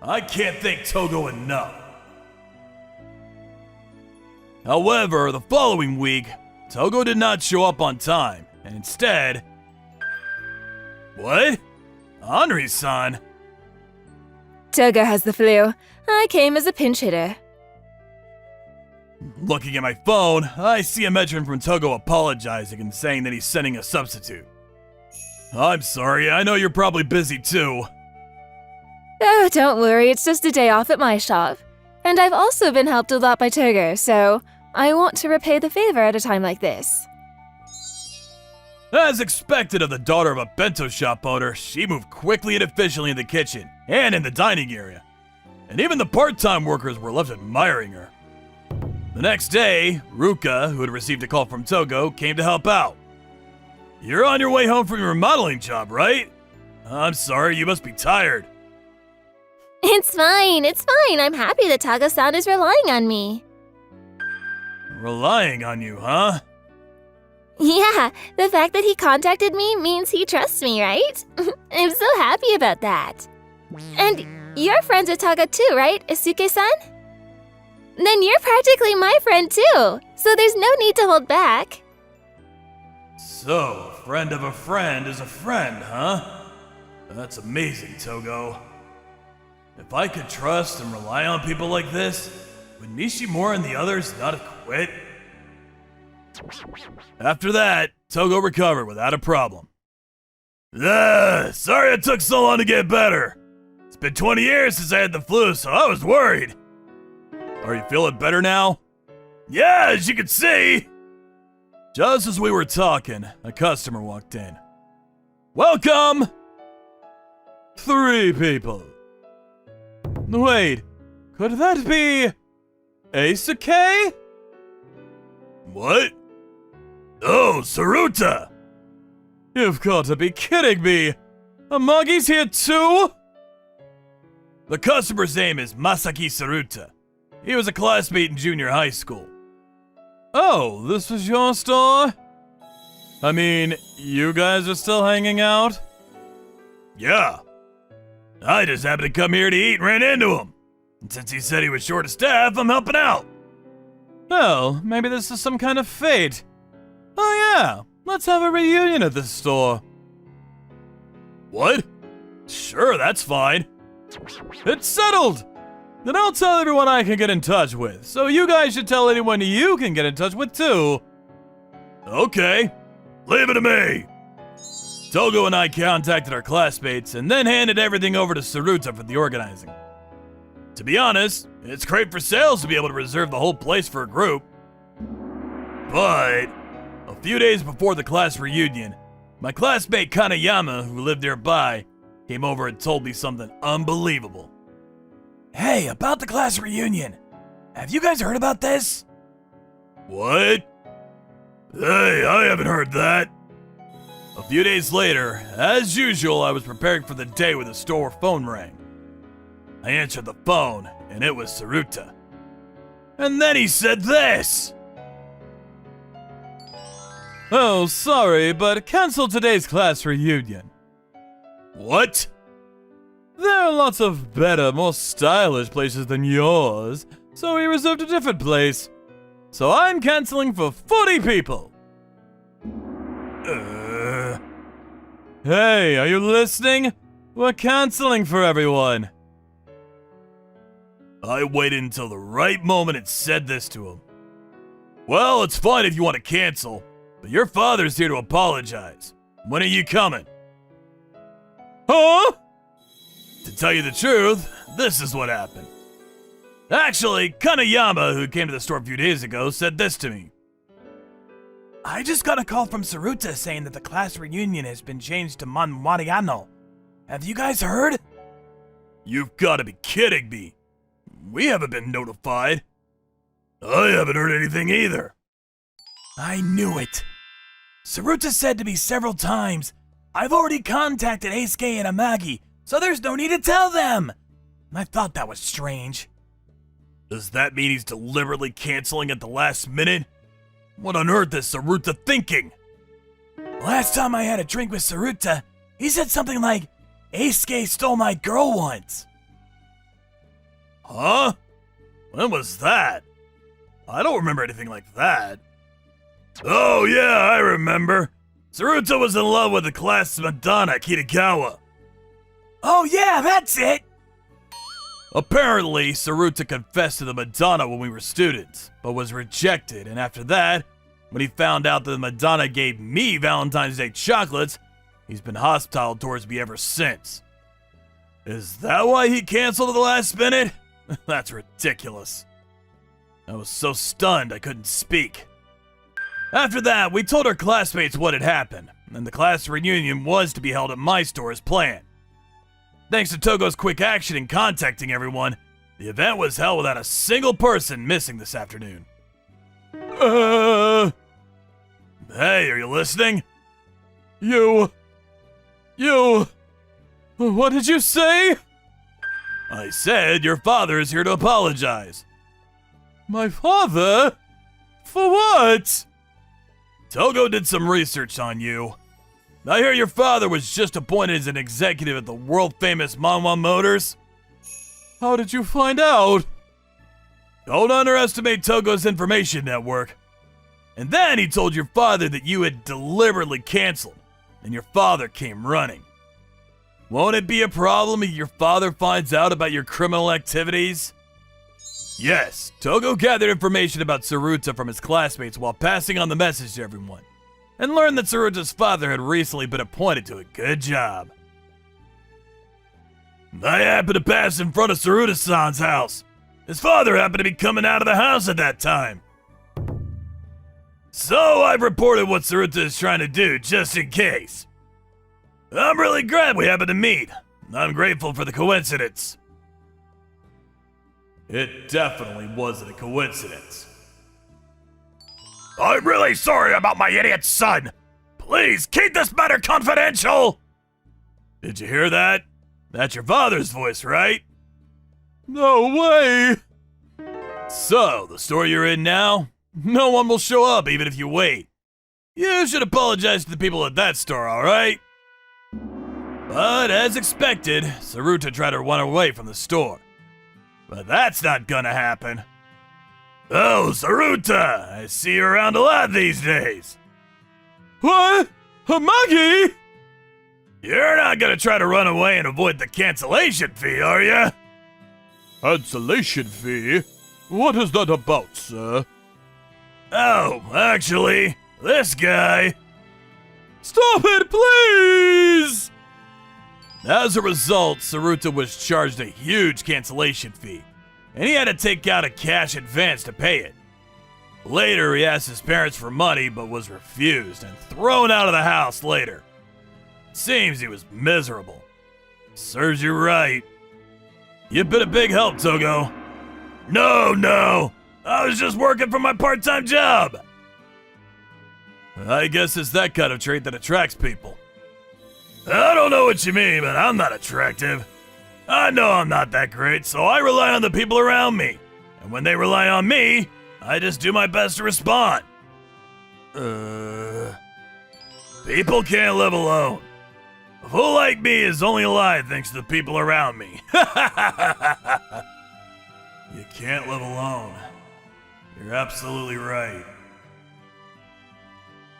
I can't thank Togo enough. However, the following week, Togo did not show up on time, and instead... What? Henri-san? Togo has the flu. I came as a pinch hitter. Looking at my phone, I see a mention from Togo apologizing and saying that he's sending a substitute. I'm sorry, I know you're probably busy too. Oh, don't worry, it's just a day off at my shop. And I've also been helped a lot by Togo, so I want to repay the favor at a time like this. As expected of the daughter of a bento shop owner, she moved quickly and efficiently in the kitchen and in the dining area. And even the part-time workers were left admiring her. The next day, Ruka, who had received a call from Togo, came to help out. You're on your way home from your remodeling job, right? I'm sorry, you must be tired. It's fine. I'm happy that Togo-san is relying on me. Relying on you, huh? Yeah, the fact that he contacted me means he trusts me, right? I'm so happy about that. And you're friends with Togo too, right, Isuke-san? Then you're practically my friend too, so there's no need to hold back. So, a friend of a friend is a friend, huh? That's amazing, Togo. If I could trust and rely on people like this, would Nishimura and the others not have quit? After that, Togo recovered without a problem. Sorry it took so long to get better. It's been 20 years since I had the flu, so I was worried. Are you feeling better now? Yeah, as you can see. Just as we were talking, a customer walked in. Welcome! 3 people. Wait, could that be... Eisuke? What? Oh, Saruta! You've got to be kidding me! Amagi's here too? The customer's name is Masaki Saruta. He was a classmate in junior high school. Oh, this was your store? I mean, you guys are still hanging out? Yeah. I just happened to come here to eat and ran into him. And since he said he was short of staff, I'm helping out. Well, maybe this is some kind of fate. Oh yeah, let's have a reunion at this store. What? Sure, that's fine. It's settled! Then I'll tell everyone I can get in touch with, so you guys should tell anyone you can get in touch with too. Okay, leave it to me. Togo and I contacted our classmates and then handed everything over to Saruta for the organizing. To be honest, it's great for sales to be able to reserve the whole place for a group. But a few days before the class reunion, my classmate Kanayama, who lived nearby, came over and told me something unbelievable. Hey, about the class reunion. Have you guys heard about this? What? Hey, I haven't heard that. A few days later, as usual, I was preparing for the day when the store phone rang. I answered the phone, and it was Saruta. And then he said this! Oh, sorry, but cancel today's class reunion. What? There are lots of better, more stylish places than yours, so we reserved a different place. So I'm canceling for 40 people. Hey, are you listening? We're canceling for everyone. I waited until the right moment and said this to him. Well, it's fine if you want to cancel, but your father's here to apologize. When are you coming? Huh? To tell you the truth, this is what happened. Actually, Kanayama, who came to the store a few days ago, said this to me. I just got a call from Saruta saying that the class reunion has been changed to Manga-Waido. Have you guys heard? You've got to be kidding me. We haven't been notified. I haven't heard anything either. I knew it. Saruta said to me several times, I've already contacted Eisuke and Amagi, so there's no need to tell them. I thought that was strange. Does that mean he's deliberately canceling at the last minute? What on earth is Saruta thinking? Last time I had a drink with Saruta, he said something like, Eisuke stole my girl once. Huh? When was that? I don't remember anything like that. Oh yeah, I remember. Saruta was in love with the class Madonna Kitagawa. Oh yeah, that's it! Apparently, Saruta confessed to the Madonna when we were students, but was rejected, and after that, when he found out that the Madonna gave me Valentine's Day chocolates, he's been hostile towards me ever since. Is that why he canceled at the last minute? That's ridiculous. I was so stunned I couldn't speak. After that, we told our classmates what had happened, and the class reunion was to be held at my store as planned. Thanks to Togo's quick action in contacting everyone, the event was held without a single person missing this afternoon. Hey, are you listening? What did you say? I said your father is here to apologize. My father? For what? Togo did some research on you. I hear your father was just appointed as an executive at the world-famous Manwa Motors. How did you find out? Don't underestimate Togo's information network. And then he told your father that you had deliberately canceled, and your father came running. Won't it be a problem if your father finds out about your criminal activities? Yes, Togo gathered information about Saruta from his classmates while passing on the message to everyone, and learned that Saruta's father had recently been appointed to a good job. I happened to pass in front of Saruta-san's house. His father happened to be coming out of the house at that time. So I've reported what Saruta is trying to do, just in case. I'm really glad we happened to meet. I'm grateful for the coincidence. It definitely wasn't a coincidence. I'm really sorry about my idiot son. Please keep this matter confidential. Did you hear that? That's your father's voice, right? No way! So, the store you're in now? No one will show up even if you wait. You should apologize to the people at that store, alright? But as expected, Saruta tried to run away from the store. But that's not gonna happen. Oh, Saruta! I see you around a lot these days. What? Maggie? You're not gonna try to run away and avoid the cancellation fee, are you? Cancellation fee? What is that about, sir? Oh, actually, this guy. Stop it, please! As a result, Saruta was charged a huge cancellation fee, and he had to take out a cash advance to pay it. Later, he asked his parents for money but was refused and thrown out of the house later. It seems he was miserable. Serves you right. You've been a big help, Togo. No, I was just working for my part-time job. I guess it's that kind of trait that attracts people. I don't know what you mean, but I'm not attractive. I know I'm not that great, so I rely on the people around me. And when they rely on me, I just do my best to respond. People can't live alone. A fool like me is only alive thanks to the people around me. You can't live alone. You're absolutely right.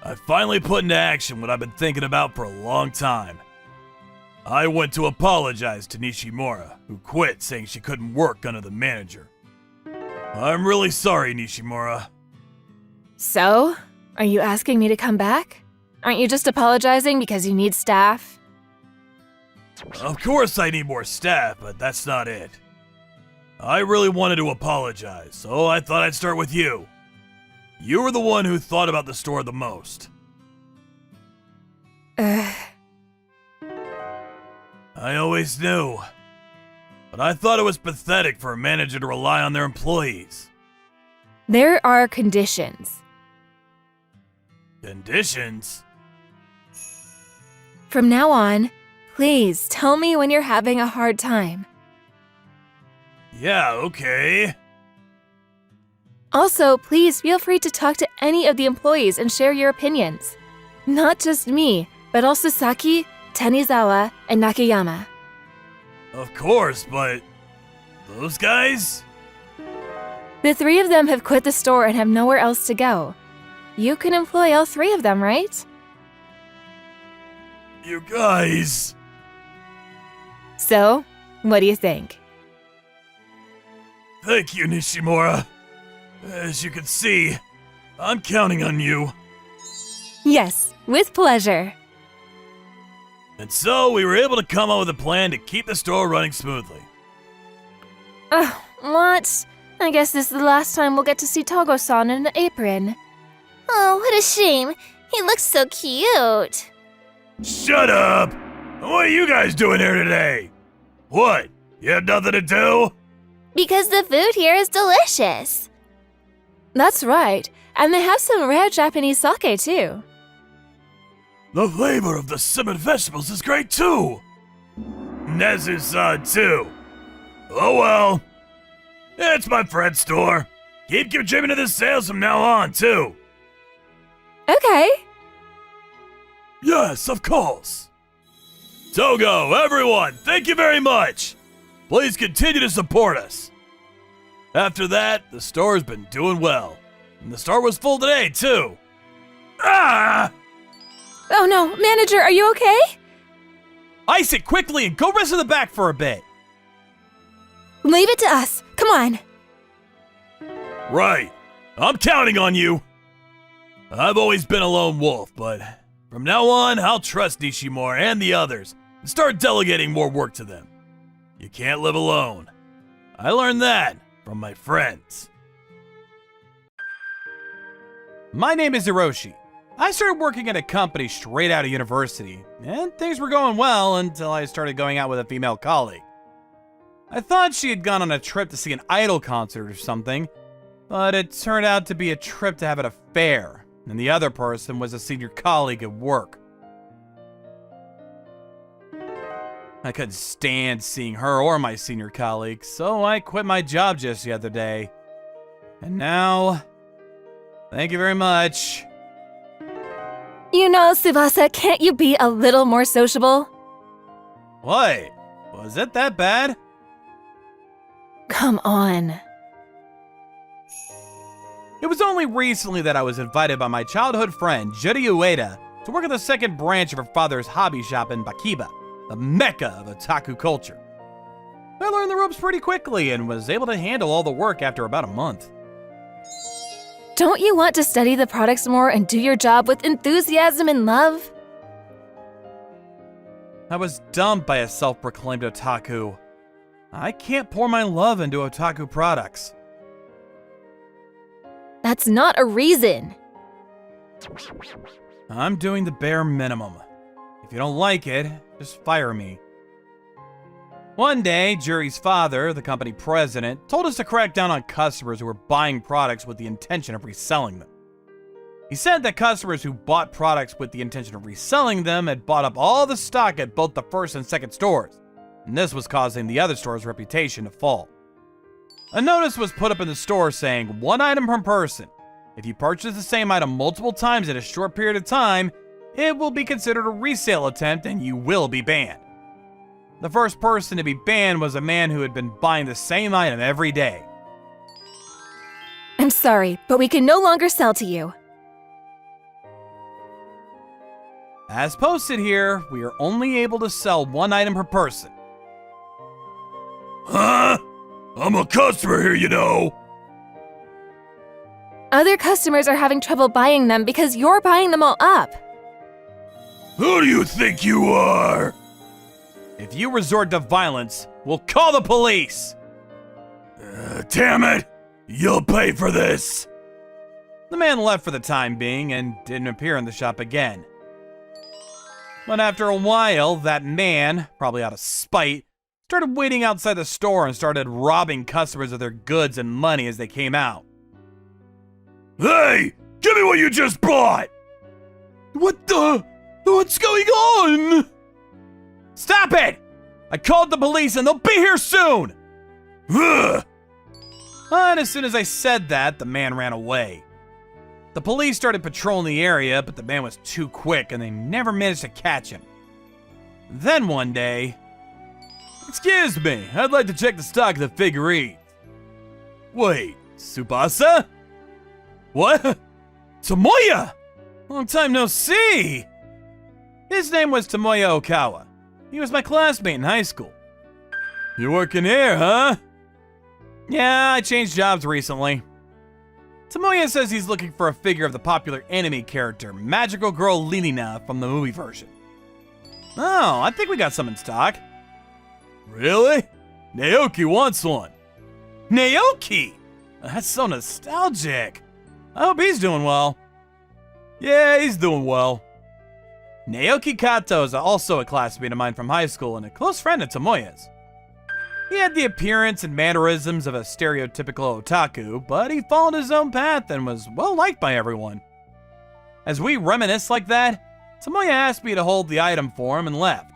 I finally put into action what I've been thinking about for a long time. I went to apologize to Nishimura, who quit saying she couldn't work under the manager. I'm really sorry, Nishimura. So? Are you asking me to come back? Aren't you just apologizing because you need staff? Of course I need more staff, but that's not it. I really wanted to apologize, so I thought I'd start with you. You were the one who thought about the store the most. I always knew. But I thought it was pathetic for a manager to rely on their employees. There are conditions. Conditions? From now on, please tell me when you're having a hard time. Yeah, okay. Also, please feel free to talk to any of the employees and share your opinions. Not just me, but also Saki, Tanizawa, and Nakayama. Of course, but those guys? The 3 of them have quit the store and have nowhere else to go. You can employ all 3 of them, right? You guys. So, what do you think? Thank you, Nishimura. As you can see, I'm counting on you. Yes, with pleasure. And so we were able to come up with a plan to keep the store running smoothly. What? I guess this is the last time we'll get to see Togo-san in an apron. Oh, what a shame. He looks so cute. Shut up! What are you guys doing here today? What? You have nothing to do? Because the food here is delicious. That's right. And they have some rare Japanese sake, too. The flavor of the summoned vegetables is great too! Nezu-san too. Oh well. It's my friend's store. Keep contributing to the sales from now on too. Okay. Yes, of course. Togo, everyone, thank you very much. Please continue to support us. After that, the store's been doing well. And the store was full today too. Ah! Oh no, manager, are you okay? Ice it quickly and go rest in the back for a bit. Leave it to us. Come on. Right. I'm counting on you. I've always been a lone wolf, but from now on, I'll trust Nishimura and the others and start delegating more work to them. You can't live alone. I learned that from my friends. My name is Hiroshi. I started working at a company straight out of university, and things were going well until I started going out with a female colleague. I thought she had gone on a trip to see an idol concert or something, but it turned out to be a trip to have an affair, and the other person was a senior colleague at work. I couldn't stand seeing her or my senior colleague, so I quit my job just the other day. And now, thank you very much. You know, Tsubasa, can't you be a little more sociable? What? Was it that bad? Come on. It was only recently that I was invited by my childhood friend, Judy Ueda, to work at the second branch of her father's hobby shop in Bakiba, the mecca of otaku culture. I learned the ropes pretty quickly and was able to handle all the work after about a month. Don't you want to study the products more and do your job with enthusiasm and love? I was dumped by a self-proclaimed otaku. I can't pour my love into otaku products. That's not a reason. I'm doing the bare minimum. If you don't like it, just fire me. One day, Juri's father, the company president, told us to crack down on customers who were buying products with the intention of reselling them. He said that customers who bought products with the intention of reselling them had bought up all the stock at both the first and second stores, and this was causing the other store's reputation to fall. A notice was put up in the store saying 1 item per person. If you purchase the same item multiple times in a short period of time, it will be considered a resale attempt and you will be banned. The first person to be banned was a man who had been buying the same item every day. I'm sorry, but we can no longer sell to you. As posted here, we are only able to sell 1 item per person. Huh? I'm a customer here, you know. Other customers are having trouble buying them because you're buying them all up. Who do you think you are? If you resort to violence, we'll call the police! Damn it! You'll pay for this! The man left for the time being and didn't appear in the shop again. But after a while, that man, probably out of spite, started waiting outside the store and started robbing customers of their goods and money as they came out. Hey! Give me what you just bought! What the? What's going on? Stop it! I called the police and they'll be here soon! Ugh. And as soon as I said that, the man ran away. The police started patrolling the area, but the man was too quick and they never managed to catch him. Then one day... Excuse me, I'd like to check the stock of the figurines. Wait, Tsubasa? What? Tomoya! Long time no see! His name was Tomoya Okawa. He was my classmate in high school. You're working here, huh? Yeah, I changed jobs recently. Tomoya says he's looking for a figure of the popular anime character, Magical Girl Linina from the movie version. Oh, I think we got some in stock. Really? Naoki wants one. Naoki! That's so nostalgic. I hope he's doing well. Yeah, he's doing well. Naoki Kato is also a classmate of mine from high school and a close friend of Tomoya's. He had the appearance and mannerisms of a stereotypical otaku, but he followed his own path and was well liked by everyone. As we reminisced like that, Tomoya asked me to hold the item for him and left.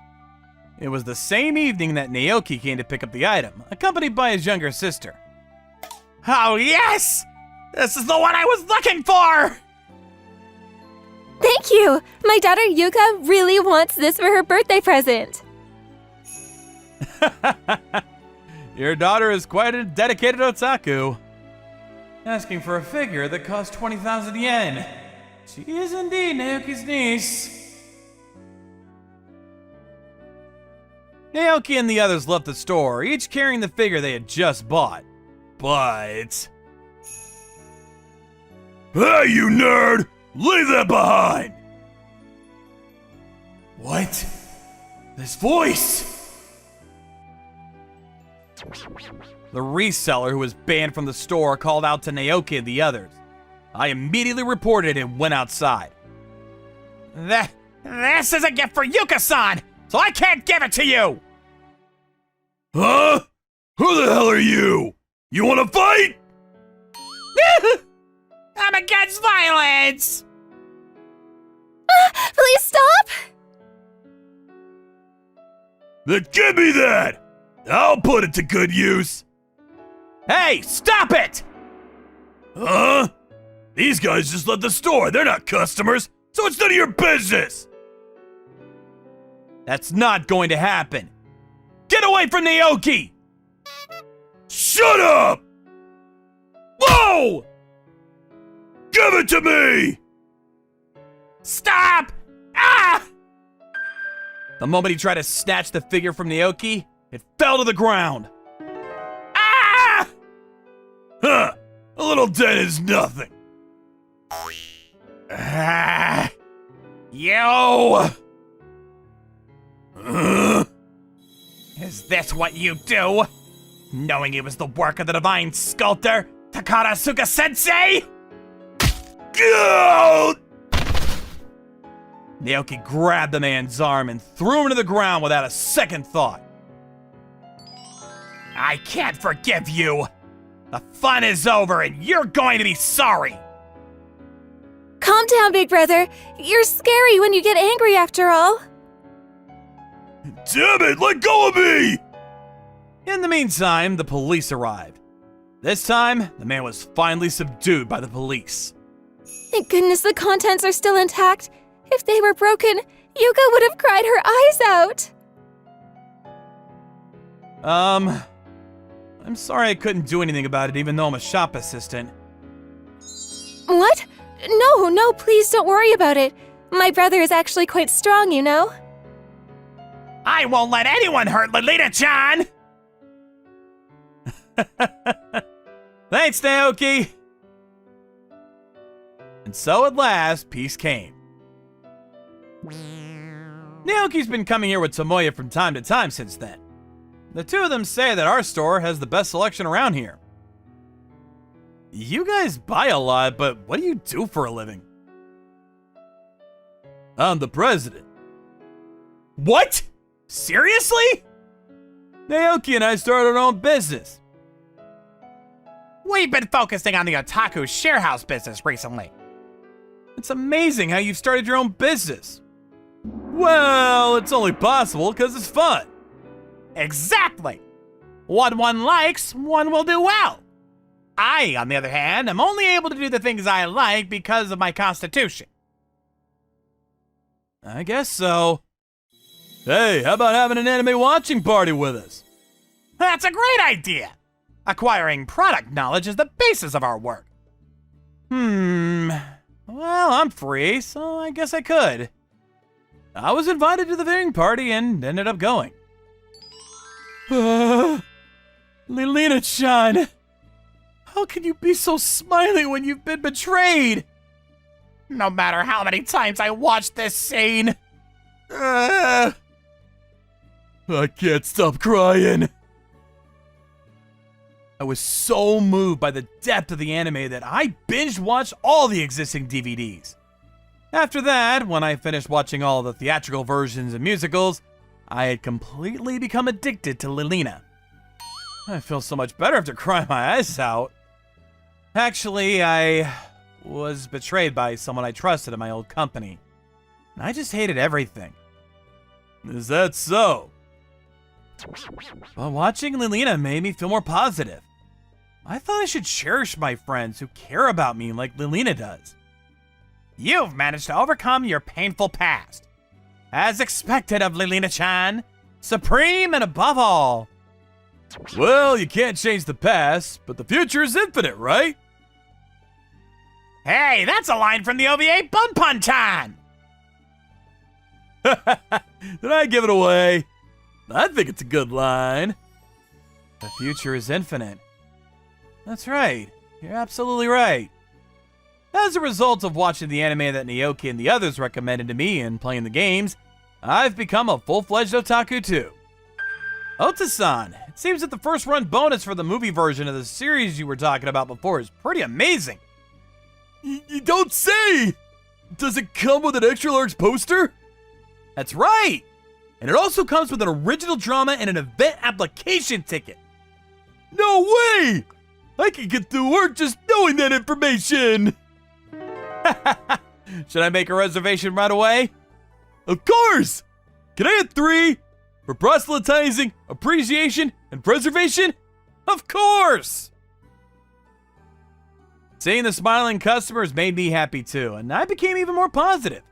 It was the same evening that Naoki came to pick up the item, accompanied by his younger sister. Oh, yes! This is the one I was looking for! Thank you! My daughter Yuka really wants this for her birthday present. Your daughter is quite a dedicated otaku. Asking for a figure that costs 20,000 yen. She is indeed Naoki's niece. Naoki and the others left the store, each carrying the figure they had just bought. But... Hey, you nerd! Leave that behind! What? This voice! The reseller who was banned from the store called out to Naoki and the others. I immediately reported and went outside. This is a gift for Yuka-san, so I can't give it to you! Huh? Who the hell are you? You wanna fight? I'm against violence! Please stop! Then give me that! I'll put it to good use. Hey, stop it! Huh? These guys just left the store. They're not customers, so it's none of your business. That's not going to happen. Get away from Naoki! Shut up! Whoa! Give it to me! Stop! Ah! The moment he tried to snatch the figure from Naoki, it fell to the ground. Ah! Huh, a little dent is nothing. Ah! You! Is this what you do? Knowing it was the work of the divine sculptor, Takarasuka-sensei? Go! Naoki grabbed the man's arm and threw him to the ground without a second thought. I can't forgive you. The fun is over and you're going to be sorry. Calm down, big brother. You're scary when you get angry after all. Damn it, let go of me! In the meantime, the police arrived. This time, the man was finally subdued by the police. Thank goodness the contents are still intact. If they were broken, Yuka would have cried her eyes out. I'm sorry I couldn't do anything about it even though I'm a shop assistant. What? No, please don't worry about it. My brother is actually quite strong, you know. I won't let anyone hurt Lolita-chan! Thanks, Naoki! And so at last, peace came. Naoki's been coming here with Tomoya from time to time since then. The two of them say that our store has the best selection around here. You guys buy a lot, but what do you do for a living? I'm the president. What? Seriously? Naoki and I started our own business. We've been focusing on the otaku sharehouse business recently. It's amazing how you've started your own business. Well, it's only possible because it's fun. Exactly. What one likes, one will do well. I, on the other hand, am only able to do the things I like because of my constitution. I guess so. Hey, how about having an anime watching party with us? That's a great idea! Acquiring product knowledge is the basis of our work. Well, I'm free, so I guess I could. I was invited to the viewing party and ended up going. Lilina-chan! How can you be so smiley when you've been betrayed? No matter how many times I watch this scene. I can't stop crying. I was so moved by the depth of the anime that I binge-watched all the existing DVDs. After that, when I finished watching all the theatrical versions and musicals, I had completely become addicted to Lilina. I feel so much better after crying my eyes out. Actually, I was betrayed by someone I trusted in my old company. And I just hated everything. Is that so? But watching Lilina made me feel more positive. I thought I should cherish my friends who care about me like Lilina does. You've managed to overcome your painful past. As expected of Lilina-chan, supreme and above all. Well, you can't change the past, but the future is infinite, right? Hey, that's a line from the OVA Bunpun-chan! Did I give it away? I think it's a good line. The future is infinite. That's right. You're absolutely right. As a result of watching the anime that Naoki and the others recommended to me and playing the games, I've become a full-fledged otaku too. Ota-san, it seems that the first run bonus for the movie version of the series you were talking about before is pretty amazing. You don't say! Does it come with an extra large poster? That's right! And it also comes with an original drama and an event application ticket. No way! I can get through work just knowing that information! Should I make a reservation right away? Of course! Can I have 3? For proselytizing, appreciation, and preservation? Of course! Seeing the smiling customers made me happy too, and I became even more positive.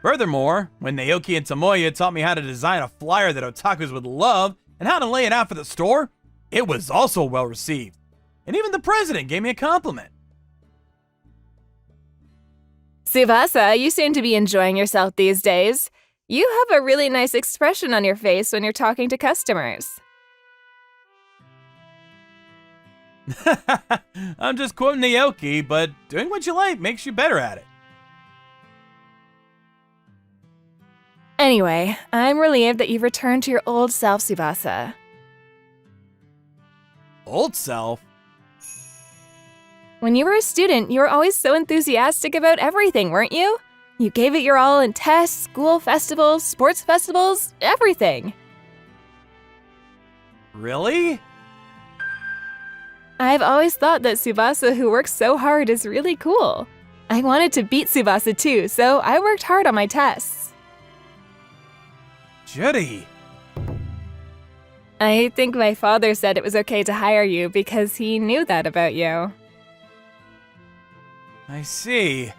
Furthermore, when Naoki and Tomoya taught me how to design a flyer that otakus would love and how to lay it out for the store, it was also well received. And even the president gave me a compliment. Tsubasa, you seem to be enjoying yourself these days. You have a really nice expression on your face when you're talking to customers. I'm just quoting Naoki, but doing what you like makes you better at it. Anyway, I'm relieved that you've returned to your old self, Tsubasa. Old self? When you were a student, you were always so enthusiastic about everything, weren't you? You gave it your all in tests, school festivals, sports festivals, everything. Really? I've always thought that Tsubasa who works so hard is really cool. I wanted to beat Tsubasa too, so I worked hard on my tests. Judy. I think my father said it was okay to hire you because he knew that about you. I see.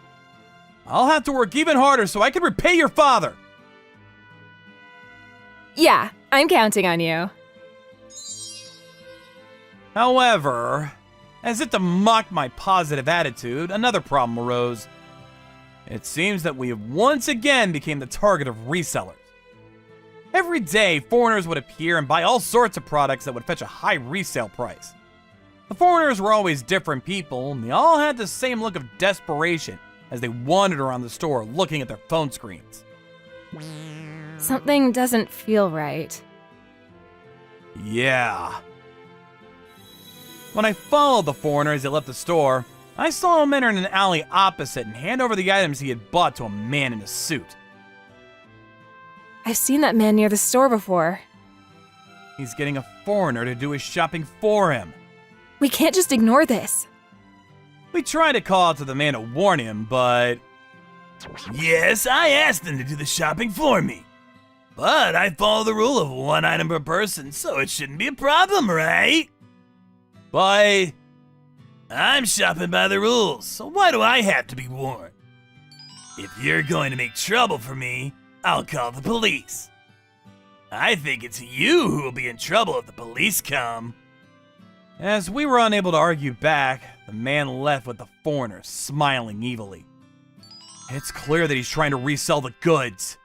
I'll have to work even harder so I can repay your father. Yeah, I'm counting on you. However, as if to mock my positive attitude, another problem arose. It seems that we have once again became the target of resellers. Every day, foreigners would appear and buy all sorts of products that would fetch a high resale price. The foreigners were always different people, and they all had the same look of desperation as they wandered around the store looking at their phone screens. Something doesn't feel right. Yeah. When I followed the foreigner as he left the store, I saw him enter in an alley opposite and hand over the items he had bought to a man in a suit. I've seen that man near the store before. He's getting a foreigner to do his shopping for him. We can't just ignore this. We tried to call out to the man to warn him, but... Yes, I asked him to do the shopping for me. But I follow the rule of 1 item per person, so it shouldn't be a problem, right? But I'm shopping by the rules, so why do I have to be warned? If you're going to make trouble for me, I'll call the police. I think it's you who will be in trouble if the police come. As we were unable to argue back, the man left with the foreigner, smiling evilly. It's clear that he's trying to resell the goods.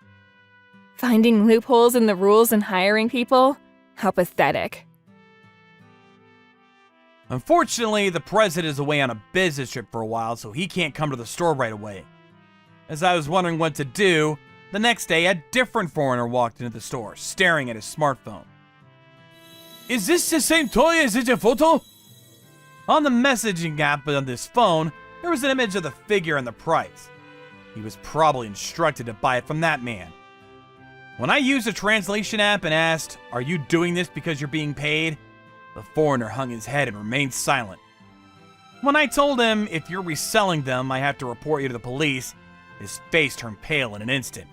Finding loopholes in the rules and hiring people? How pathetic. Unfortunately, the president is away on a business trip for a while, so he can't come to the store right away. As I was wondering what to do, the next day a different foreigner walked into the store, staring at his smartphone. Is this the same toy as in your photo? On the messaging app on this phone, there was an image of the figure and the price. He was probably instructed to buy it from that man. When I used the translation app and asked, "Are you doing this because you're being paid?" the foreigner hung his head and remained silent. When I told him, "If you're reselling them, I have to report you to the police," his face turned pale in an instant.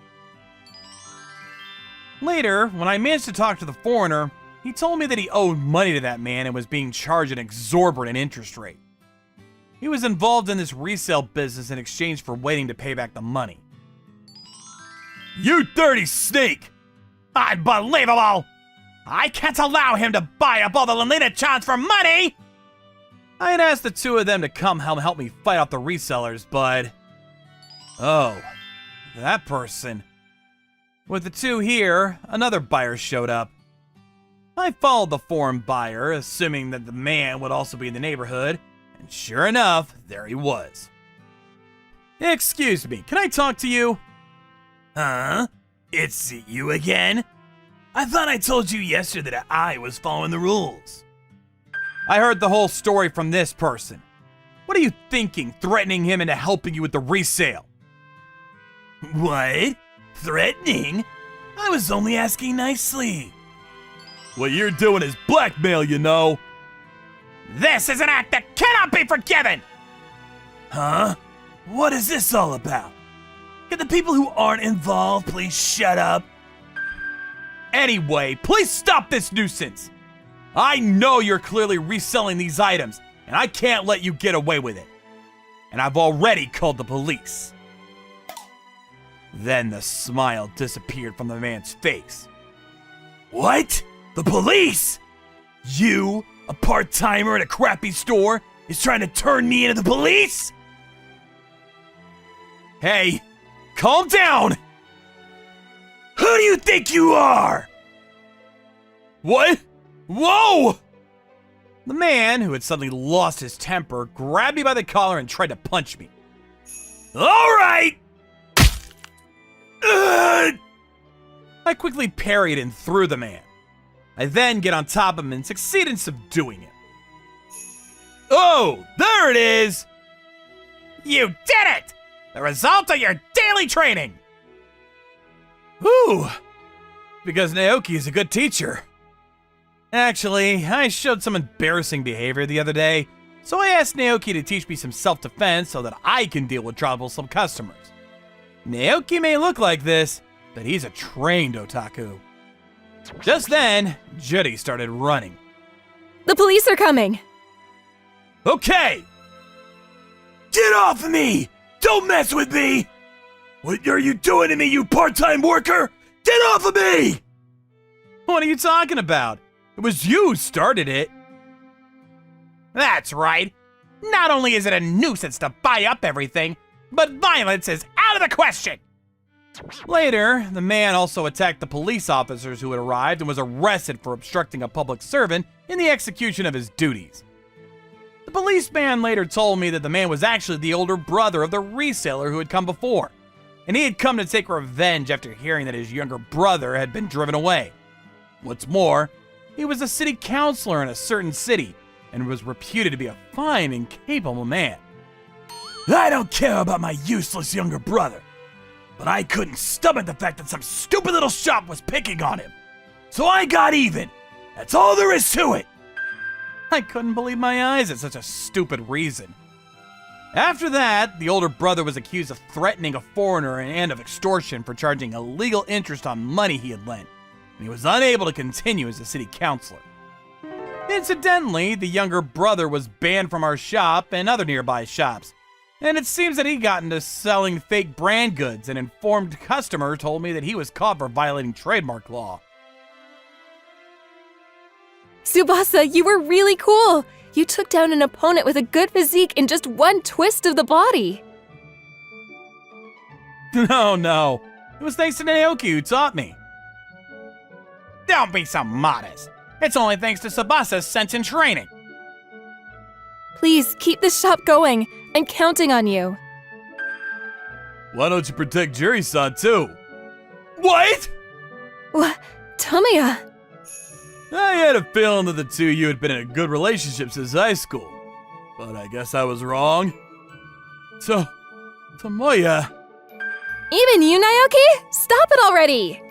Later, when I managed to talk to the foreigner, he told me that he owed money to that man and was being charged an exorbitant interest rate. He was involved in this resale business in exchange for waiting to pay back the money. You dirty snake! Unbelievable! I can't allow him to buy up all the Lolita-chans for money! I had asked the two of them to come help me fight off the resellers, but... oh, that person. With the two here, another buyer showed up. I followed the foreign buyer, assuming that the man would also be in the neighborhood, and sure enough, there he was. "Excuse me, can I talk to you?" Huh? It's you again? I thought I told you yesterday that I was following the rules. I heard the whole story from this person. What are you thinking, threatening him into helping you with the resale? What? Threatening? I was only asking nicely. What you're doing is blackmail, you know. This is an act that cannot be forgiven! Huh? What is this all about? Can the people who aren't involved please shut up? Anyway, please stop this nuisance. I know you're clearly reselling these items, and I can't let you get away with it. And I've already called the police. Then the smile disappeared from the man's face. What? The police? You, a part-timer at a crappy store, is trying to turn me into the police? Hey, calm down! Who do you think you are? What? Whoa! The man, who had suddenly lost his temper, grabbed me by the collar and tried to punch me. All right! I quickly parried and threw the man. I then get on top of him and succeed in subduing him. Oh, there it is! You did it! The result of your daily training! Whew! Because Naoki is a good teacher. Actually, I showed some embarrassing behavior the other day, so I asked Naoki to teach me some self-defense so that I can deal with troublesome customers. Naoki may look like this, but he's a trained otaku. Just then, Judy started running. The police are coming! Okay! Get off of me! Don't mess with me! What are you doing to me, you part-time worker? Get off of me! What are you talking about? It was you who started it. That's right. Not only is it a nuisance to buy up everything, but violence is out of the question. Later, the man also attacked the police officers who had arrived and was arrested for obstructing a public servant in the execution of his duties. The policeman later told me that the man was actually the older brother of the reseller who had come before, and he had come to take revenge after hearing that his younger brother had been driven away. What's more, he was a city councilor in a certain city and was reputed to be a fine and capable man. I don't care about my useless younger brother, but I couldn't stomach the fact that some stupid little shop was picking on him. So I got even. That's all there is to it. I couldn't believe my eyes at such a stupid reason. After that, the older brother was accused of threatening a foreigner and of extortion for charging illegal interest on money he had lent, and he was unable to continue as a city councilor. Incidentally, the younger brother was banned from our shop and other nearby shops, and it seems that he got into selling fake brand goods. An informed customer told me that he was caught for violating trademark law. Tsubasa, you were really cool! You took down an opponent with a good physique in just one twist of the body. No. It was thanks to Naoki who taught me. Don't be so modest. It's only thanks to Tsubasa's sense in training. Please, keep this shop going. I'm counting on you. Why don't you protect Juri-san too? What? What? Tamiya? I had a feeling that the two of you had been in a good relationship since high school, but I guess I was wrong. So, Tomoya... Even you, Naoki? Stop it already!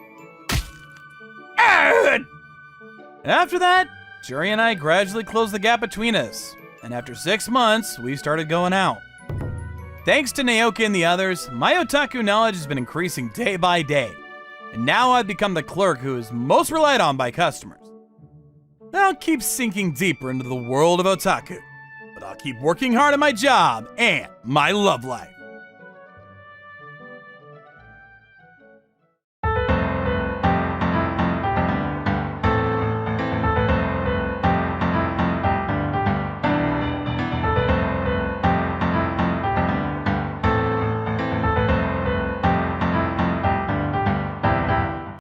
After that, Juri and I gradually closed the gap between us, and after 6 months, we started going out. Thanks to Naoki and the others, my otaku knowledge has been increasing day by day, and now I've become the clerk who is most relied on by customers. I'll keep sinking deeper into the world of otaku, but I'll keep working hard at my job and my love life.